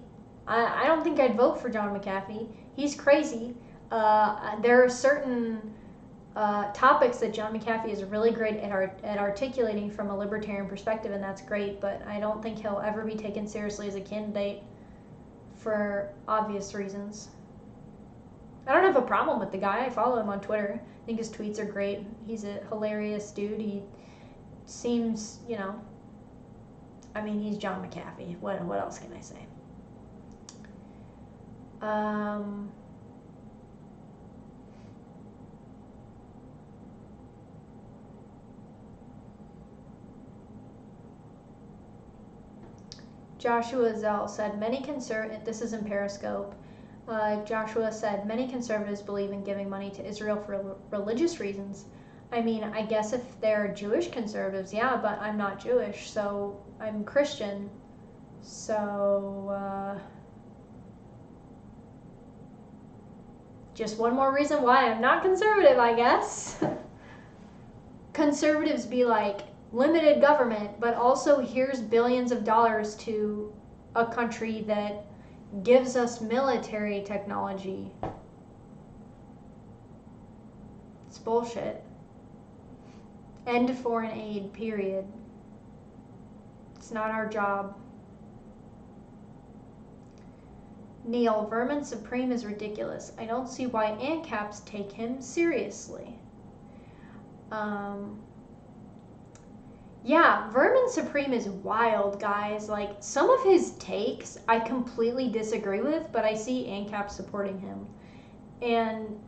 I don't think I'd vote for John McAfee. He's crazy. There are certain topics that John McAfee is really great at articulating from a libertarian perspective, and that's great, but I don't think he'll ever be taken seriously as a candidate for obvious reasons. I don't have a problem with the guy. I follow him on Twitter. I think his tweets are great. He's a hilarious dude. He seems, he's John McAfee. What else can I say? Joshua Zell said, this is in Periscope. Joshua said, many conservatives believe in giving money to Israel for religious reasons. I guess if they're Jewish conservatives, yeah, but I'm not Jewish, so I'm Christian. So, just one more reason why I'm not conservative, I guess. Conservatives be like, limited government, but also here's billions of dollars to a country that gives us military technology. It's bullshit. End foreign aid, period. It's not our job. Neil, Vermin Supreme is ridiculous. I don't see why ANCAPs take him seriously. Yeah, Vermin Supreme is wild, guys. Like, some of his takes I completely disagree with, but I see ANCAP supporting him. And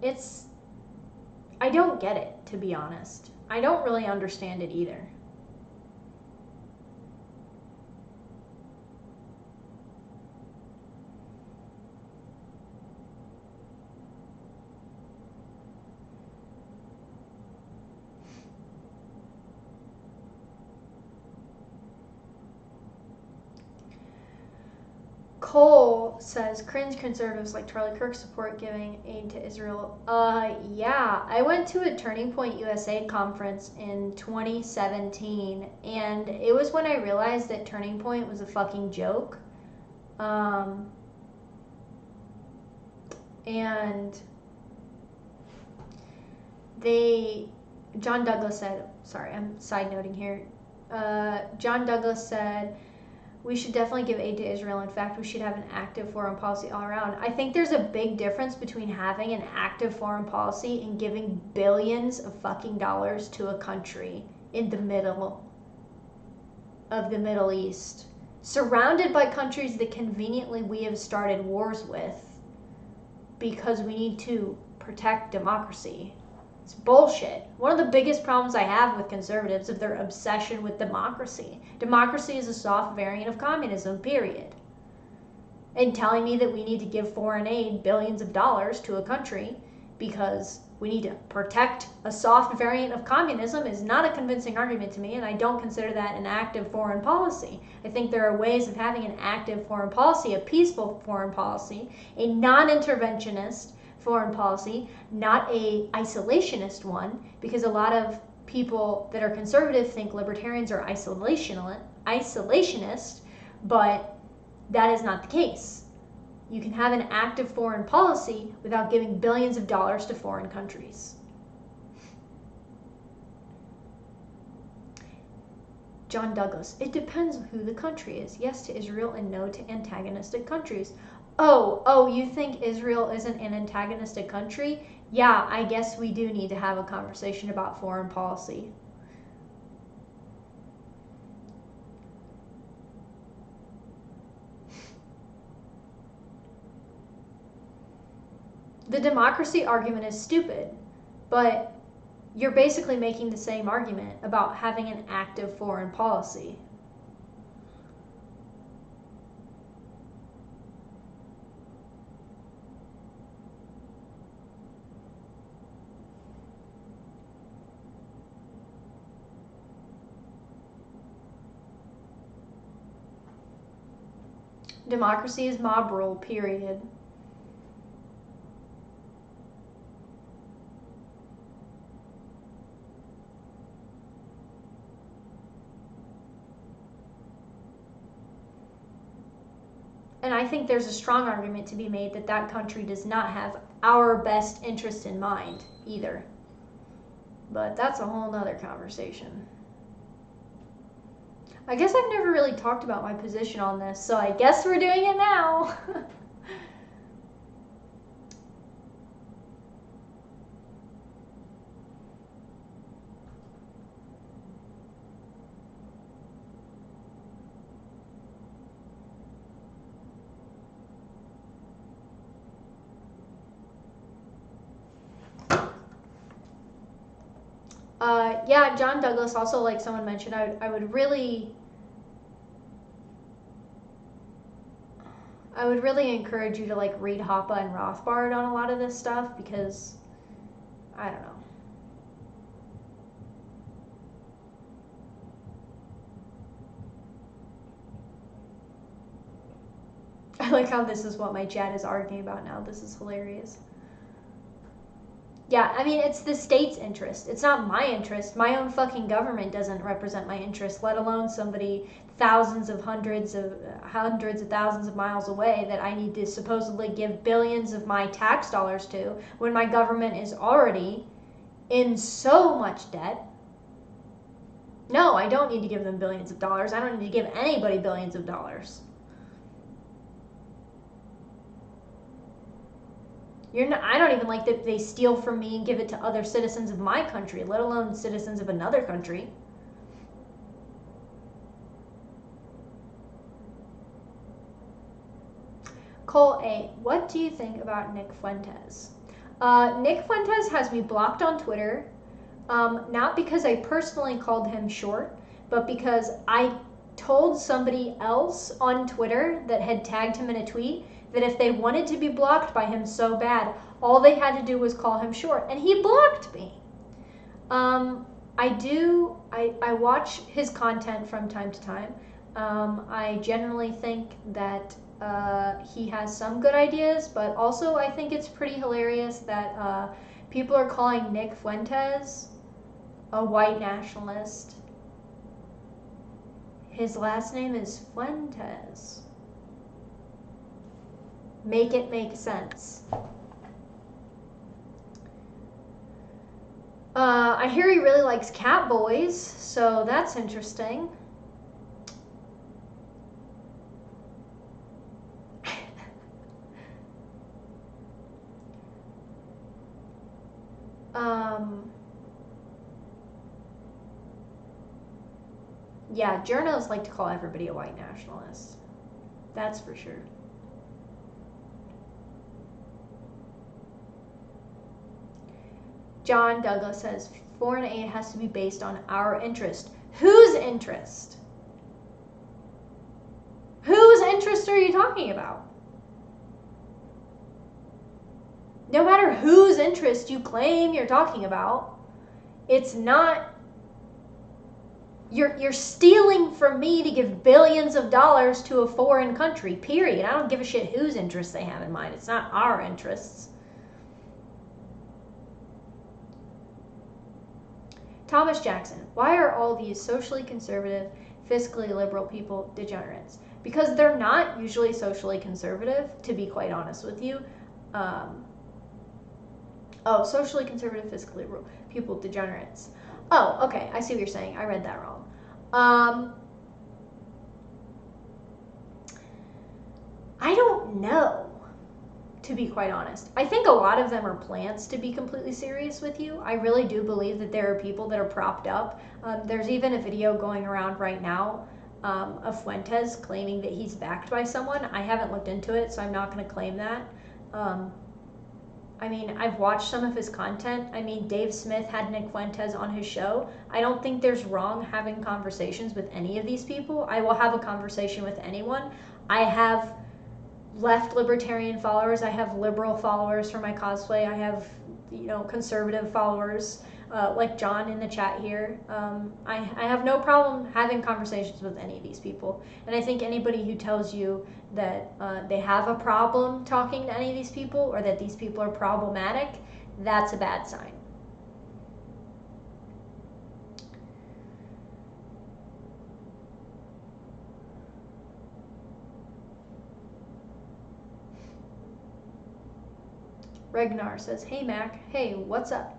I don't get it, to be honest. I don't really understand it either. Cole says, cringe conservatives like Charlie Kirk support giving aid to Israel. Yeah, I went to a Turning Point USA conference in 2017, and it was when I realized that Turning Point was a fucking joke. And John Douglas said, sorry, I'm side noting here. John Douglas said, we should definitely give aid to Israel. In fact, we should have an active foreign policy all around. I think there's a big difference between having an active foreign policy and giving billions of fucking dollars to a country in the middle of the Middle East, surrounded by countries that conveniently we have started wars with because we need to protect democracy. It's bullshit. One of the biggest problems I have with conservatives is their obsession with democracy. Democracy is a soft variant of communism, period. And telling me that we need to give foreign aid billions of dollars to a country because we need to protect a soft variant of communism is not a convincing argument to me, and I don't consider that an active foreign policy. I think there are ways of having an active foreign policy, a peaceful foreign policy, a non-interventionist foreign policy, not a isolationist one, because a lot of people that are conservative think libertarians are isolationist, but that is not the case. You can have an active foreign policy without giving billions of dollars to foreign countries. John Douglas, it depends who the country is. Yes to Israel and no to antagonistic countries. Oh, you think Israel isn't an antagonistic country? Yeah, I guess we do need to have a conversation about foreign policy. The democracy argument is stupid, but you're basically making the same argument about having an active foreign policy. Democracy is mob rule, period. And I think there's a strong argument to be made that that country does not have our best interest in mind either. But that's a whole nother conversation. I guess I've never really talked about my position on this, so I guess we're doing it now. Yeah, John Douglas, also like someone mentioned, I would really encourage you to like read Hoppe and Rothbard on a lot of this stuff because I don't know. I like how this is what my chat is arguing about now. This is hilarious. Yeah, I mean, it's the state's interest. It's not my interest. My own fucking government doesn't represent my interest, let alone somebody hundreds of thousands of miles away that I need to supposedly give billions of my tax dollars to when my government is already in so much debt. No, I don't need to give them billions of dollars. I don't need to give anybody billions of dollars. I don't even like that they steal from me and give it to other citizens of my country, let alone citizens of another country. Cole A, what do you think about Nick Fuentes? Nick Fuentes has me blocked on Twitter, not because I personally called him short, but because I told somebody else on Twitter that had tagged him in a tweet that if they wanted to be blocked by him so bad, all they had to do was call him short, and he blocked me. I watch his content from time to time. I generally think that he has some good ideas, but also I think it's pretty hilarious that people are calling Nick Fuentes a white nationalist. His last name is Fuentes. Make it make sense. I hear he really likes Catboys, so that's interesting. Yeah, journos like to call everybody a white nationalist. That's for sure. John Douglas says foreign aid has to be based on our interest. Whose interest? Whose interest are you talking about? No matter whose interest you claim you're talking about, it's not. You're stealing from me to give billions of dollars to a foreign country, period. I don't give a shit whose interests they have in mind. It's not our interests. Thomas Jackson, why are all these socially conservative, fiscally liberal people degenerates? Because they're not usually socially conservative, to be quite honest with you. Socially conservative, fiscally liberal people degenerates. Oh, okay, I see what you're saying. I read that wrong. I don't know, to be quite honest. I think a lot of them are plants, to be completely serious with you. I really do believe that there are people that are propped up. There's even a video going around right now of Fuentes claiming that he's backed by someone. I haven't looked into it, so I'm not going to claim that. I mean, I've watched some of his content. I mean, Dave Smith had Nick Fuentes on his show. I don't think there's wrong having conversations with any of these people. I will have a conversation with anyone. I have left libertarian followers. I have liberal followers for my cosplay. I have, conservative followers. like John in the chat here. I have no problem having conversations with any of these people. And I think anybody who tells you that they have a problem talking to any of these people or that these people are problematic, that's a bad sign. Regnar says, hey Mac, hey, what's up?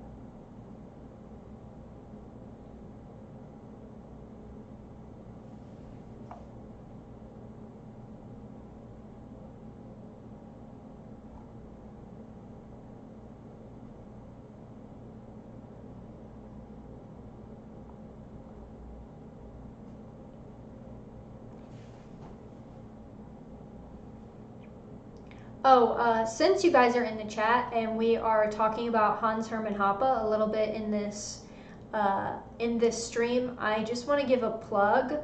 Oh, since you guys are in the chat and we are talking about Hans Hermann Hoppe a little bit in this stream, I just want to give a plug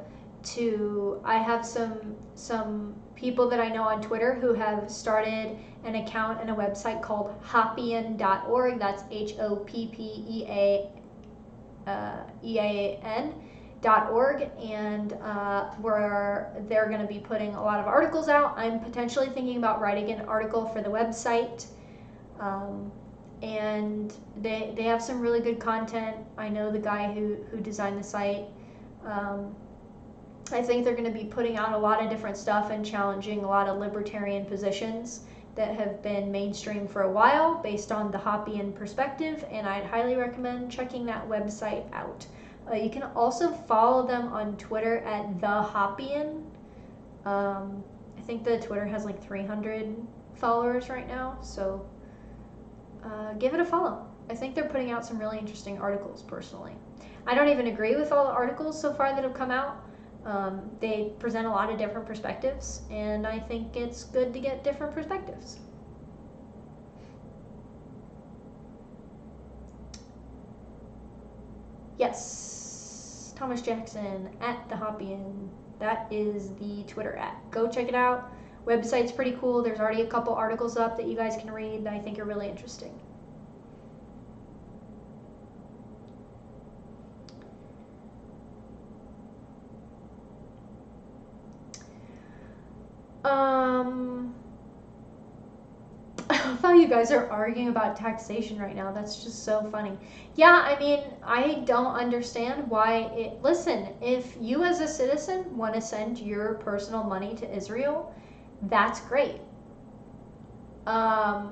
to, I have some people that I know on Twitter who have started an account and a website called Hoppean.org. That's HOPPEAN.org, and where they're going to be putting a lot of articles out. I'm potentially thinking about writing an article for the website, and they have some really good content. I know the guy who designed the site. I think they're going to be putting out a lot of different stuff and challenging a lot of libertarian positions that have been mainstream for a while based on the Hoppian perspective, and I'd highly recommend checking that website out. You can also follow them on Twitter at The Hoppian. I think the Twitter has like 300 followers right now, so give it a follow. I think they're putting out some really interesting articles, personally. I don't even agree with all the articles so far that have come out. They present a lot of different perspectives, and I think it's good to get different perspectives. Yes, Thomas Jackson at The Hoppian. That is the Twitter @ Go check it out. Website's pretty cool. There's already a couple articles up that you guys can read that I think are really interesting. I thought you guys are arguing about taxation right now. That's just so funny. Yeah, I mean, I don't understand why listen, if you as a citizen want to send your personal money to Israel, that's great. But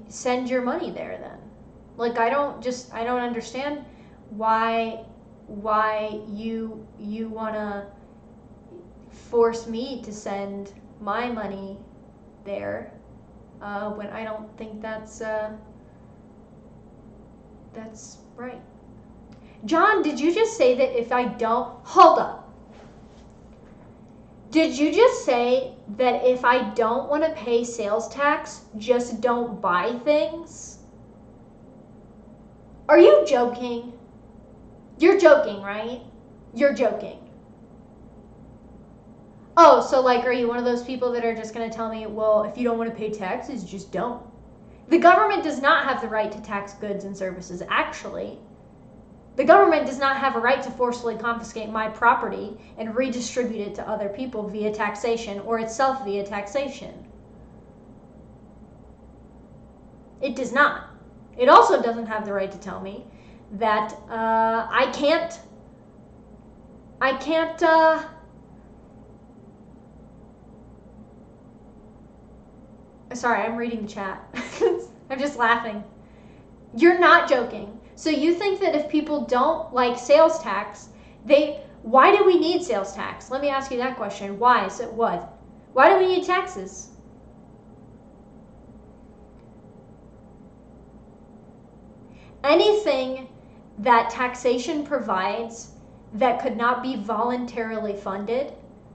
send your money there then. Like, I don't understand why you want to force me to send my money there when I don't think that's right. John, did you just say that if I don't... Hold up. Did you just say that if I don't want to pay sales tax, just don't buy things? Are you joking? You're joking, right? You're joking. Oh, so like, are you one of those people that are just going to tell me, well, if you don't want to pay taxes, just don't? The government does not have the right to tax goods and services, actually. The government does not have a right to forcefully confiscate my property and redistribute it to other people via taxation or itself via taxation. It does not. It also doesn't have the right to tell me that I can't, sorry, I'm reading the chat. I'm just laughing. You're not joking. So you think that if people don't like sales tax, why do we need sales tax? Let me ask you that question. Why? So what? Why do we need taxes? Anything that taxation provides that could not be voluntarily funded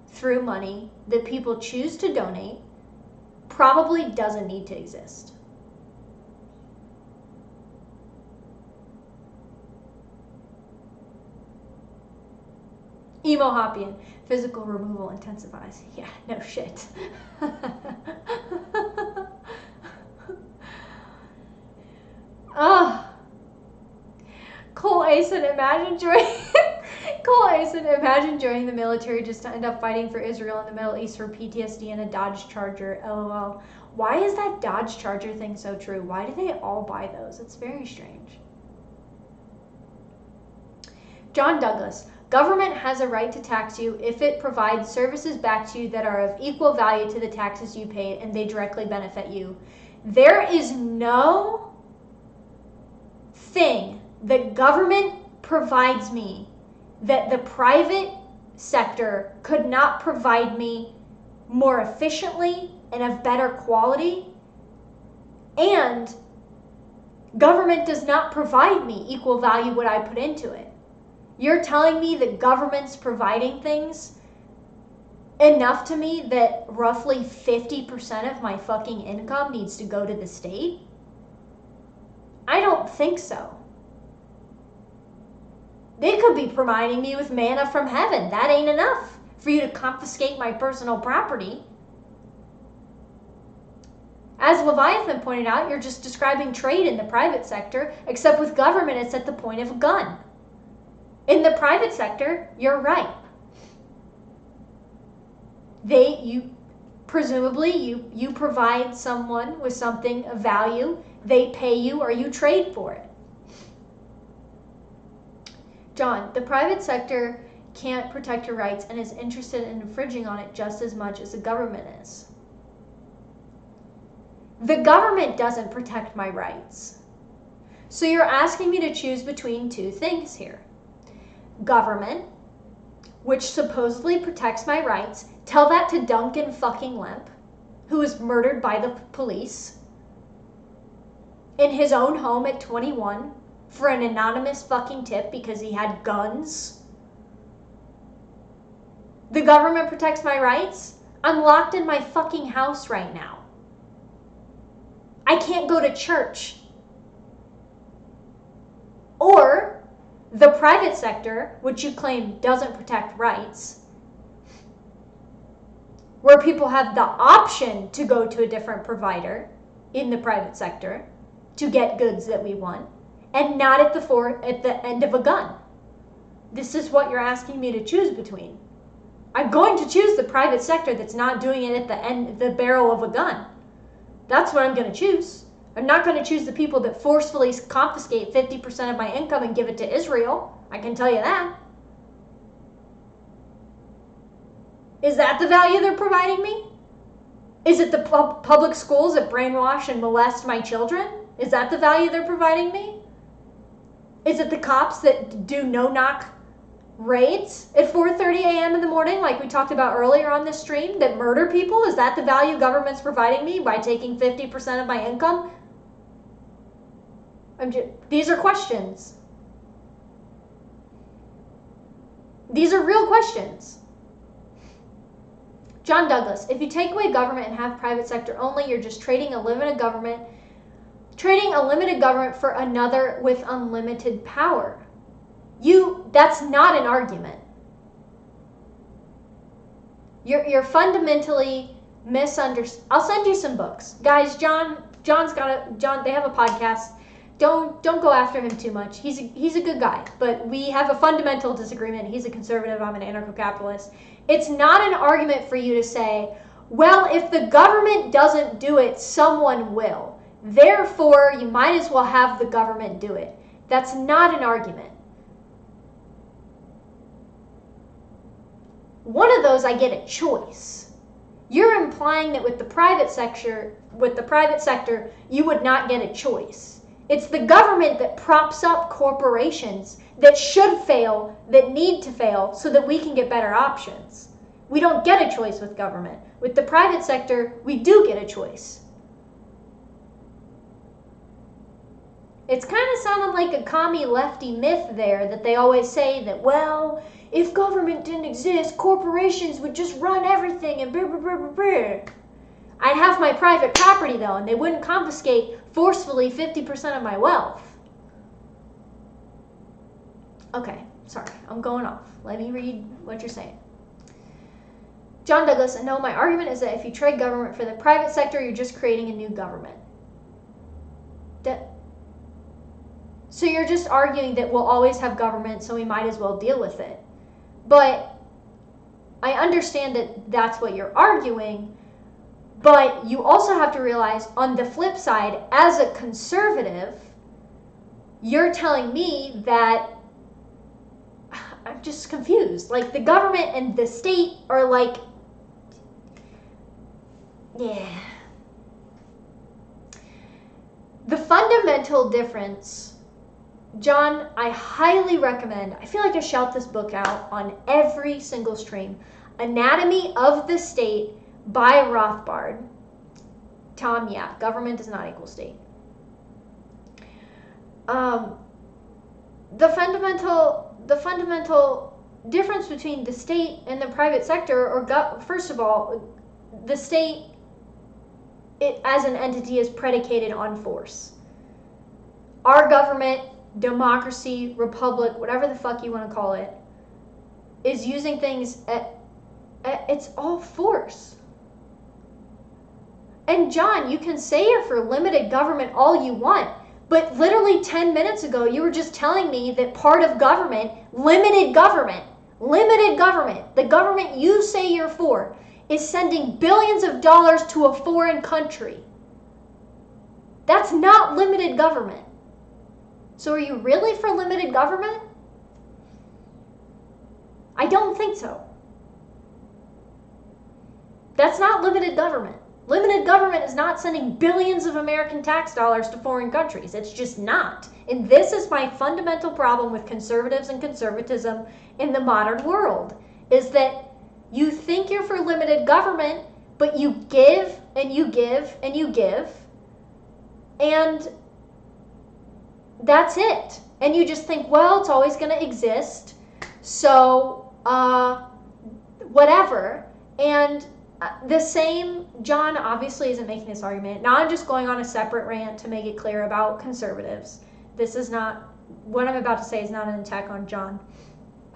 through money that people choose to donate probably doesn't need to exist. Emo Hoppian. Physical removal intensifies. Yeah, no shit. Oh. Cole Asen, imagine joining the military just to end up fighting for Israel in the Middle East for PTSD in a Dodge Charger. LOL. Why is that Dodge Charger thing so true? Why do they all buy those? It's very strange. John Douglas. Government has a right to tax you if it provides services back to you that are of equal value to the taxes you paid and they directly benefit you. There is no thing that government provides me that the private sector could not provide me more efficiently and of better quality, and government does not provide me equal value what I put into it. You're telling me that government's providing things enough to me that roughly 50% of my fucking income needs to go to the state? I don't think so. They could be providing me with manna from heaven. That ain't enough for you to confiscate my personal property. As Leviathan pointed out, you're just describing trade in the private sector, except with government it's at the point of a gun. In the private sector, you're right. Presumably you provide someone with something of value, they pay you or you trade for it. John, the private sector can't protect your rights and is interested in infringing on it just as much as the government is. The government doesn't protect my rights. So you're asking me to choose between two things here. Government, which supposedly protects my rights. Tell that to Duncan fucking Lemp, who was murdered by the police in his own home at 21 for an anonymous fucking tip because he had guns. The government protects my rights. I'm locked in my fucking house right now. I can't go to church. Or the private sector, which you claim doesn't protect rights, where people have the option to go to a different provider in the private sector to get goods that we want, and not at the end of a gun. This is what you're asking me to choose between. I'm going to choose the private sector that's not doing it at the barrel of a gun. That's what I'm going to choose. I'm not going to choose the people that forcefully confiscate 50% of my income and give it to Israel. I can tell you that. Is that the value they're providing me? Is it the public schools that brainwash and molest my children? Is that the value they're providing me? Is it the cops that do no-knock raids at 4:30 a.m. in the morning, like we talked about earlier on this stream, that murder people? Is that the value government's providing me by taking 50% of my income? These are questions. These are real questions. John Douglas, if you take away government and have private sector only, you're just trading a limited government for another with unlimited power. That's not an argument. You're fundamentally misunderstanding. I'll send you some books. Guys, John, they have a podcast. Don't go after him too much. He's a good guy, but we have a fundamental disagreement. He's a conservative, I'm an anarcho-capitalist. It's not an argument for you to say, well, if the government doesn't do it, someone will. Therefore, you might as well have the government do it. That's not an argument. One of those, I get a choice. You're implying that with the private sector, you would not get a choice. It's the government that props up corporations that should fail, that need to fail, so that we can get better options. We don't get a choice with government. With the private sector, we do get a choice. It's kind of sounding like a commie lefty myth there that they always say that, well, if government didn't exist, corporations would just run everything and blah, blah, blah, blah, blah. I'd have my private property, though, and they wouldn't confiscate forcefully 50% of my wealth. Okay, sorry, I'm going off. Let me read what you're saying. John Douglas, and no, my argument is that if you trade government for the private sector, you're just creating a new government. So you're just arguing that we'll always have government, so we might as well deal with it. But I understand that that's what you're arguing, but you also have to realize on the flip side, as a conservative, you're telling me that I'm just confused. Like, the government and the state are like, yeah. The fundamental difference, John, I highly recommend, I feel like I shout this book out on every single stream, Anatomy of the State by Rothbard. Tom, yeah, government does not equal state. The fundamental difference between the state and the private sector, or first of all, the state, it as an entity is predicated on force. Our government, democracy, republic, whatever the fuck you want to call it, is using things it's all force. And John, you can say you're for limited government all you want, but literally 10 minutes ago, you were just telling me that part of government, limited government, the government you say you're for, is sending billions of dollars to a foreign country. That's not limited government. So are you really for limited government? I don't think so. That's not limited government. Limited government is not sending billions of American tax dollars to foreign countries. It's just not. And this is my fundamental problem with conservatives and conservatism in the modern world, is that you think you're for limited government, but you give and you give and you give, and that's it. And you just think, well, it's always going to exist, so whatever. And the same, John obviously isn't making this argument. Now I'm just going on a separate rant to make it clear about conservatives. This is not, what I'm about to say is not an attack on John.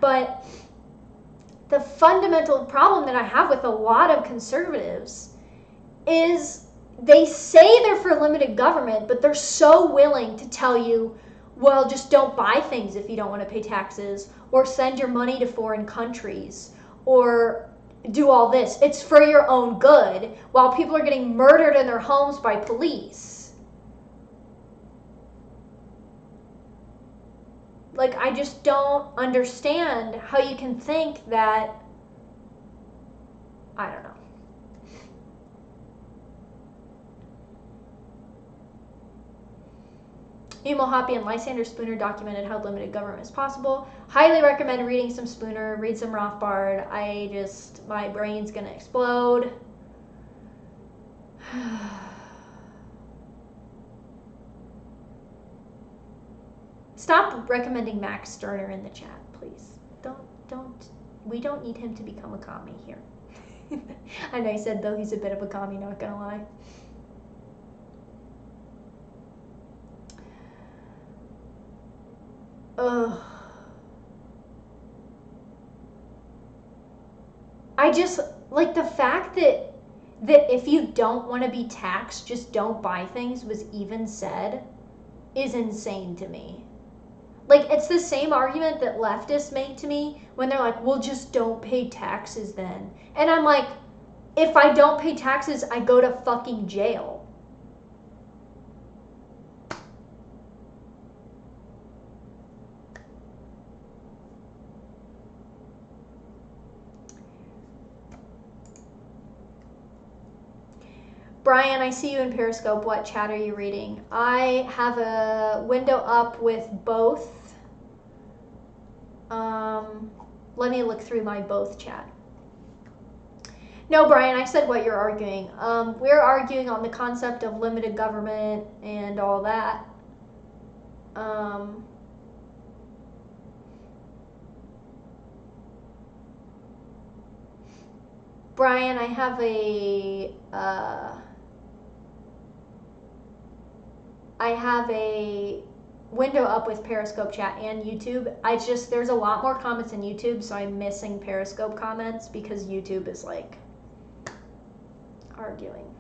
But the fundamental problem that I have with a lot of conservatives is they say they're for limited government, but they're so willing to tell you, well, just don't buy things if you don't want to pay taxes, or send your money to foreign countries, or do all this. It's for your own good, while people are getting murdered in their homes by police. Like, I just don't understand how you can think that, I don't know. Emil Hoppy and Lysander Spooner documented how limited government is possible. Highly recommend reading some Spooner, read some Rothbard. My brain's gonna explode. Stop recommending Max Stirner in the chat, please. We don't need him to become a commie here. I know you said, though, he's a bit of a commie, not gonna lie. Ugh. I just, like, the fact that if you don't want to be taxed, just don't buy things was even said is insane to me. Like, it's the same argument that leftists make to me when they're like, well, just don't pay taxes then. And I'm like, if I don't pay taxes, I go to fucking jail. Brian, I see you in Periscope. What chat are you reading? I have a window up with both. Let me look through my both chat. No, Brian, I said what you're arguing. We're arguing on the concept of limited government and all that. Brian, I have a window up with Periscope chat and YouTube. There's a lot more comments in YouTube, so I'm missing Periscope comments because YouTube is like arguing.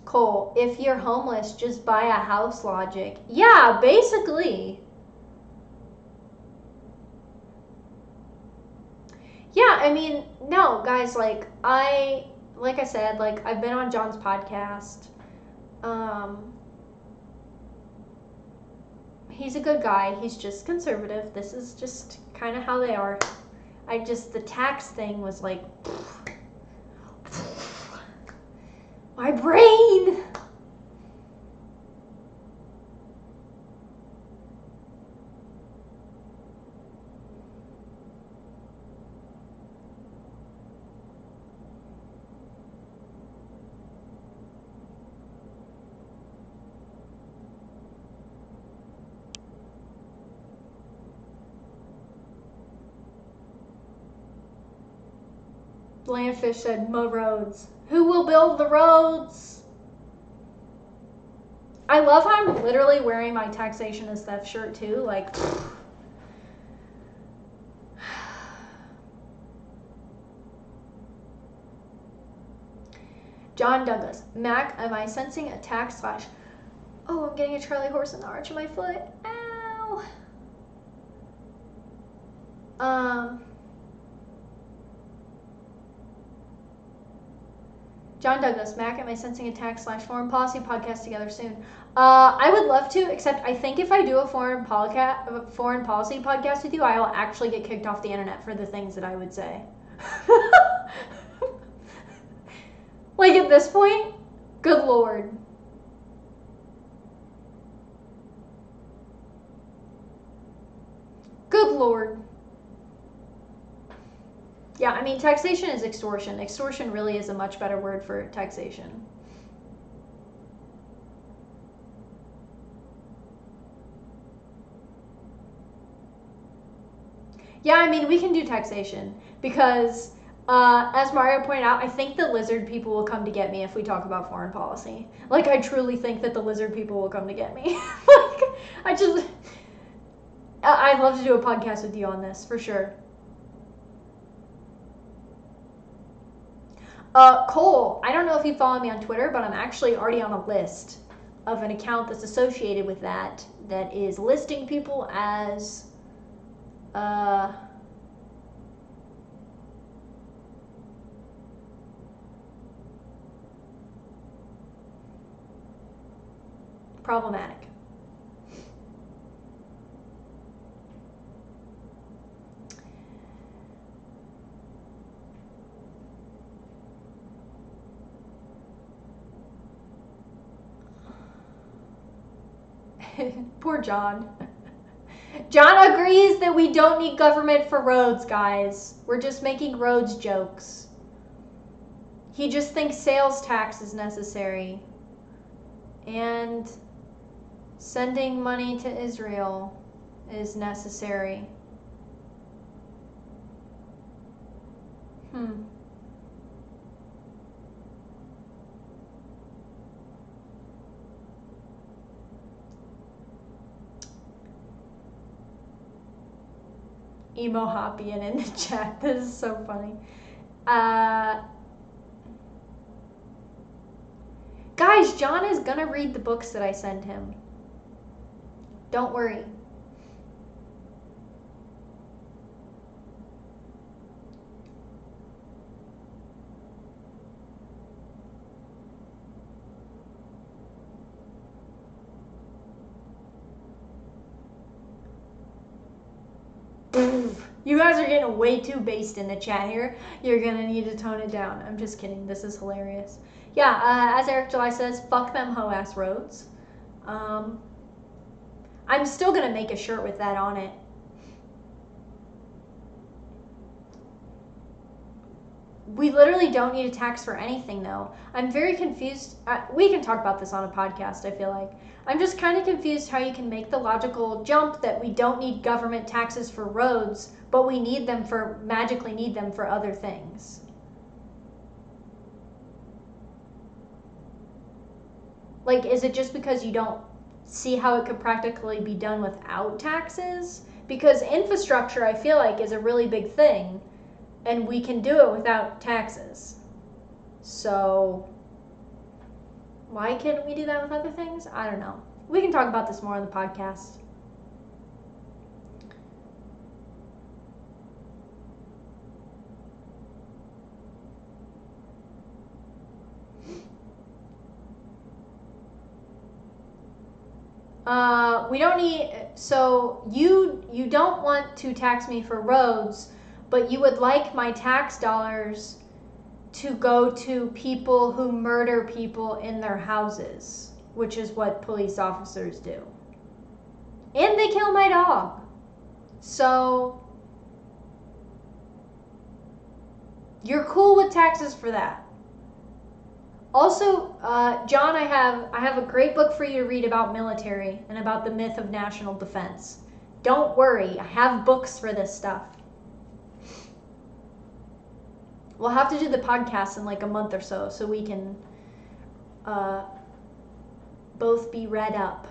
Cole, if you're homeless, just buy a house logic. Yeah, basically. Yeah, I mean, no, guys, like I said, like I've been on John's podcast. He's a good guy. He's just conservative. This is just kind of how they are. The tax thing was like, my brain. Landfish said, "Mo roads. Who will build the roads?" I love how I'm literally wearing my taxation is theft shirt too. Like, John Douglas, Mac, am I sensing a tax slash? Oh, I'm getting a Charlie horse in the arch of my foot. Ow. John Douglas, Mac, am I sensing a tax slash foreign policy podcast together soon? I would love to, except I think if I do a foreign policy podcast with you, I will actually get kicked off the internet for the things that I would say. Like at this point, good Lord. Good Lord. Yeah, I mean, taxation is extortion. Extortion really is a much better word for taxation. Yeah, I mean, we can do taxation because, as Mario pointed out, I think the lizard people will come to get me if we talk about foreign policy. Like, I truly think that the lizard people will come to get me. Like, I'd love to do a podcast with you on this, for sure. Cole, I don't know if you follow me on Twitter, but I'm actually already on a list of an account that's associated with that is listing people as problematic. Poor John. John agrees that we don't need government for roads, guys. We're just making roads jokes. He just thinks sales tax is necessary. And sending money to Israel is necessary. Emo Hoppian in the chat. This is so funny. Guys, John is gonna read the books that I send him. Don't worry. You guys are getting way too based in the chat here. You're gonna need to tone it down. I'm just kidding. This is hilarious. Yeah, as Eric July says, fuck them hoe-ass roads. I'm still gonna make a shirt with that on it. We literally don't need a tax for anything, though. I'm very confused. We can talk about this on a podcast, I feel like. I'm just kind of confused how you can make the logical jump that we don't need government taxes for roads, but we magically need them for other things. Like, is it just because you don't see how it could practically be done without taxes? Because infrastructure, I feel like, is a really big thing, and we can do it without taxes. So why can't we do that with other things? I don't know. We can talk about this more on the podcast. We don't need, so you don't want to tax me for roads, but you would like my tax dollars to go to people who murder people in their houses, which is what police officers do. And they kill my dog. So you're cool with taxes for that. Also, John, I have a great book for you to read about military and about the myth of national defense. Don't worry, I have books for this stuff. We'll have to do the podcast in like a month or so we can both be read up.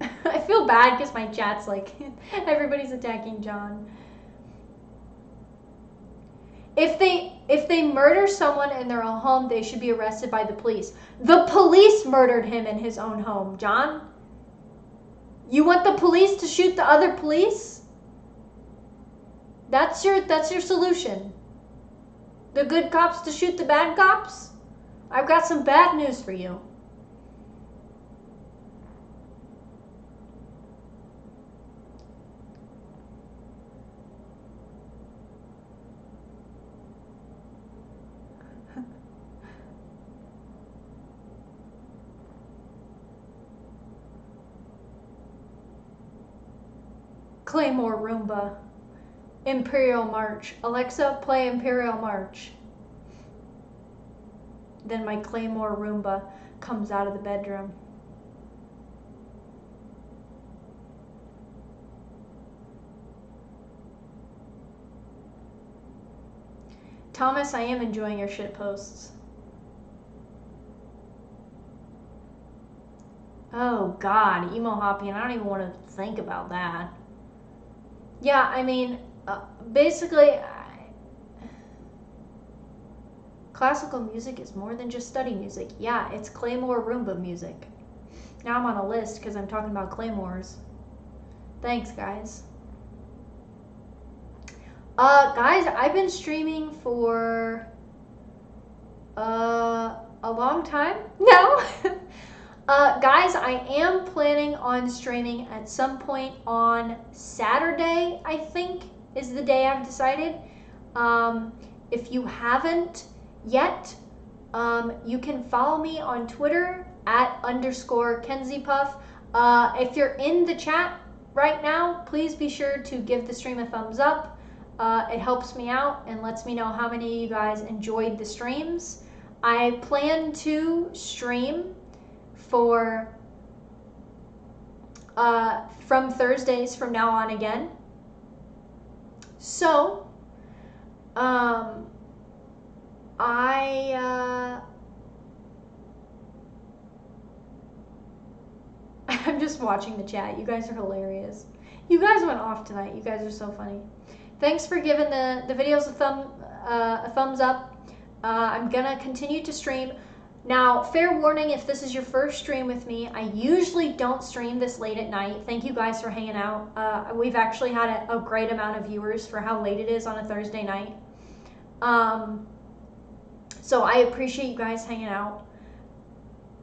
I feel bad because my chat's like, everybody's attacking John. If they murder someone in their own home, they should be arrested by the police. The police murdered him in his own home, John. You want the police to shoot the other police? That's your solution. The good cops to shoot the bad cops? I've got some bad news for you. Claymore Roomba. Imperial March. Alexa, play Imperial March. Then my Claymore Roomba comes out of the bedroom. Thomas, I am enjoying your shit posts. Oh God, emo hoppy, and I don't even want to think about that. Yeah, I mean, basically, classical music is more than just study music. Yeah, it's Claymore Roomba music. Now I'm on a list because I'm talking about claymores. Thanks, guys. Guys, I've been streaming for a long time now. Guys, I am planning on streaming at some point on Saturday, I think, is the day I've decided. If you haven't yet, you can follow me on Twitter @_KenziePuff. If you're in the chat right now, please be sure to give the stream a thumbs up. It helps me out and lets me know how many of you guys enjoyed the streams. I plan to stream for from Thursdays from now on again. So I'm just watching the chat. You guys are hilarious. You guys went off tonight. You guys are so funny. Thanks for giving the videos a thumbs up. I'm gonna continue to stream. Now, fair warning, if this is your first stream with me, I usually don't stream this late at night. Thank you guys for hanging out. We've actually had a great amount of viewers for how late it is on a Thursday night. So I appreciate you guys hanging out.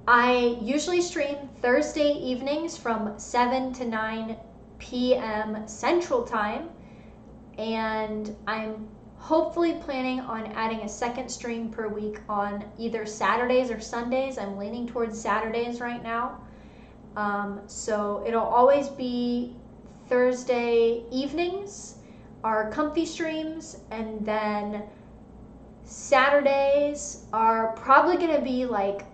I usually stream Thursday evenings from 7 to 9 p.m. Central Time. And I'm hopefully planning on adding a second stream per week on either Saturdays or Sundays. I'm leaning towards Saturdays right now. So it'll always be Thursday evenings, our comfy streams, and then Saturdays are probably going to be like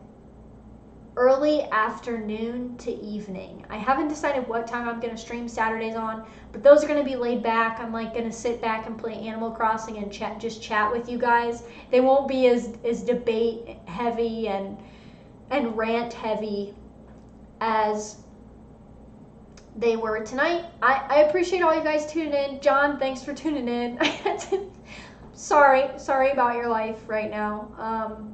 early afternoon to evening. I haven't decided what time I'm going to stream Saturdays on, but those are going to be laid back. I'm like going to sit back and play Animal Crossing and chat with you guys. They won't be as debate heavy and rant heavy as they were tonight. I appreciate all you guys tuning in. John, thanks for tuning in. sorry about your life right now.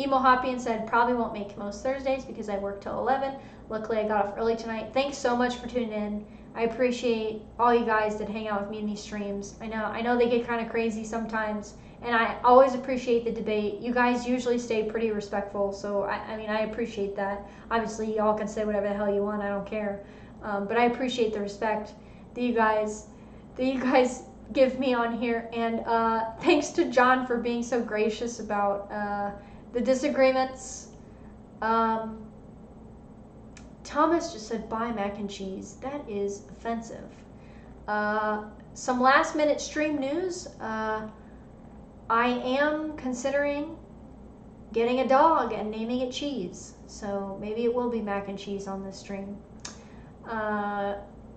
Emo Hoppian said, probably won't make most Thursdays because I work till 11. Luckily, I got off early tonight. Thanks so much for tuning in. I appreciate all you guys that hang out with me in these streams. I know they get kind of crazy sometimes, and I always appreciate the debate. You guys usually stay pretty respectful, so I mean, I appreciate that. Obviously, y'all can say whatever the hell you want. I don't care. But I appreciate the respect that you guys give me on here. And thanks to John for being so gracious about the disagreements. Thomas just said, buy mac and cheese. That is offensive. Some last minute stream news. I am considering getting a dog and naming it Cheese. So maybe it will be mac and cheese on this stream.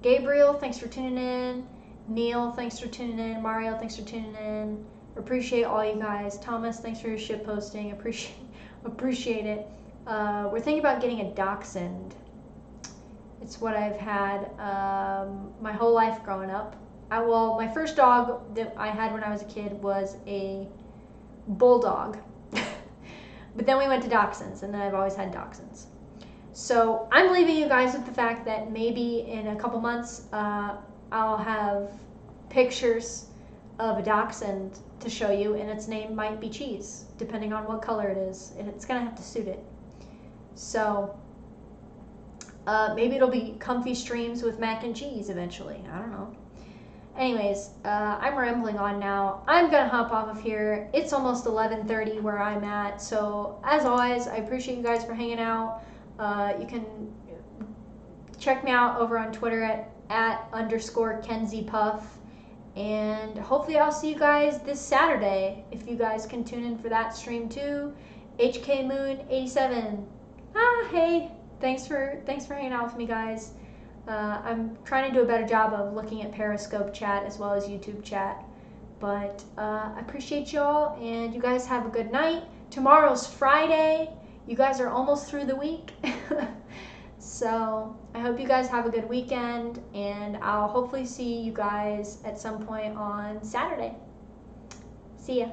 Gabriel, thanks for tuning in. Neil, thanks for tuning in. Mario, thanks for tuning in. Appreciate all you guys. Thomas, thanks for your shit posting. Appreciate it. We're thinking about getting a dachshund. It's what I've had my whole life growing up. My first dog that I had when I was a kid was a bulldog. But then we went to dachshunds, and then I've always had dachshunds. So I'm leaving you guys with the fact that maybe in a couple months I'll have pictures of a dachshund to show you, and its name might be Cheese, depending on what color it is, and it's gonna have to suit it. So maybe it'll be comfy streams with mac and cheese eventually. I don't know. Anyways, I'm rambling on now. I'm gonna hop off of here. It's almost 11:30 where I'm at. So as always, I appreciate you guys for hanging out. You can check me out over on Twitter at _Kenzie Puff. And hopefully I'll see you guys this Saturday if you guys can tune in for that stream too. HK Moon 87. Hey, thanks for hanging out with me, guys. I'm trying to do a better job of looking at Periscope chat as well as YouTube chat. But I appreciate y'all, and you guys have a good night. Tomorrow's Friday. You guys are almost through the week. So I hope you guys have a good weekend, and I'll hopefully see you guys at some point on Saturday. See ya.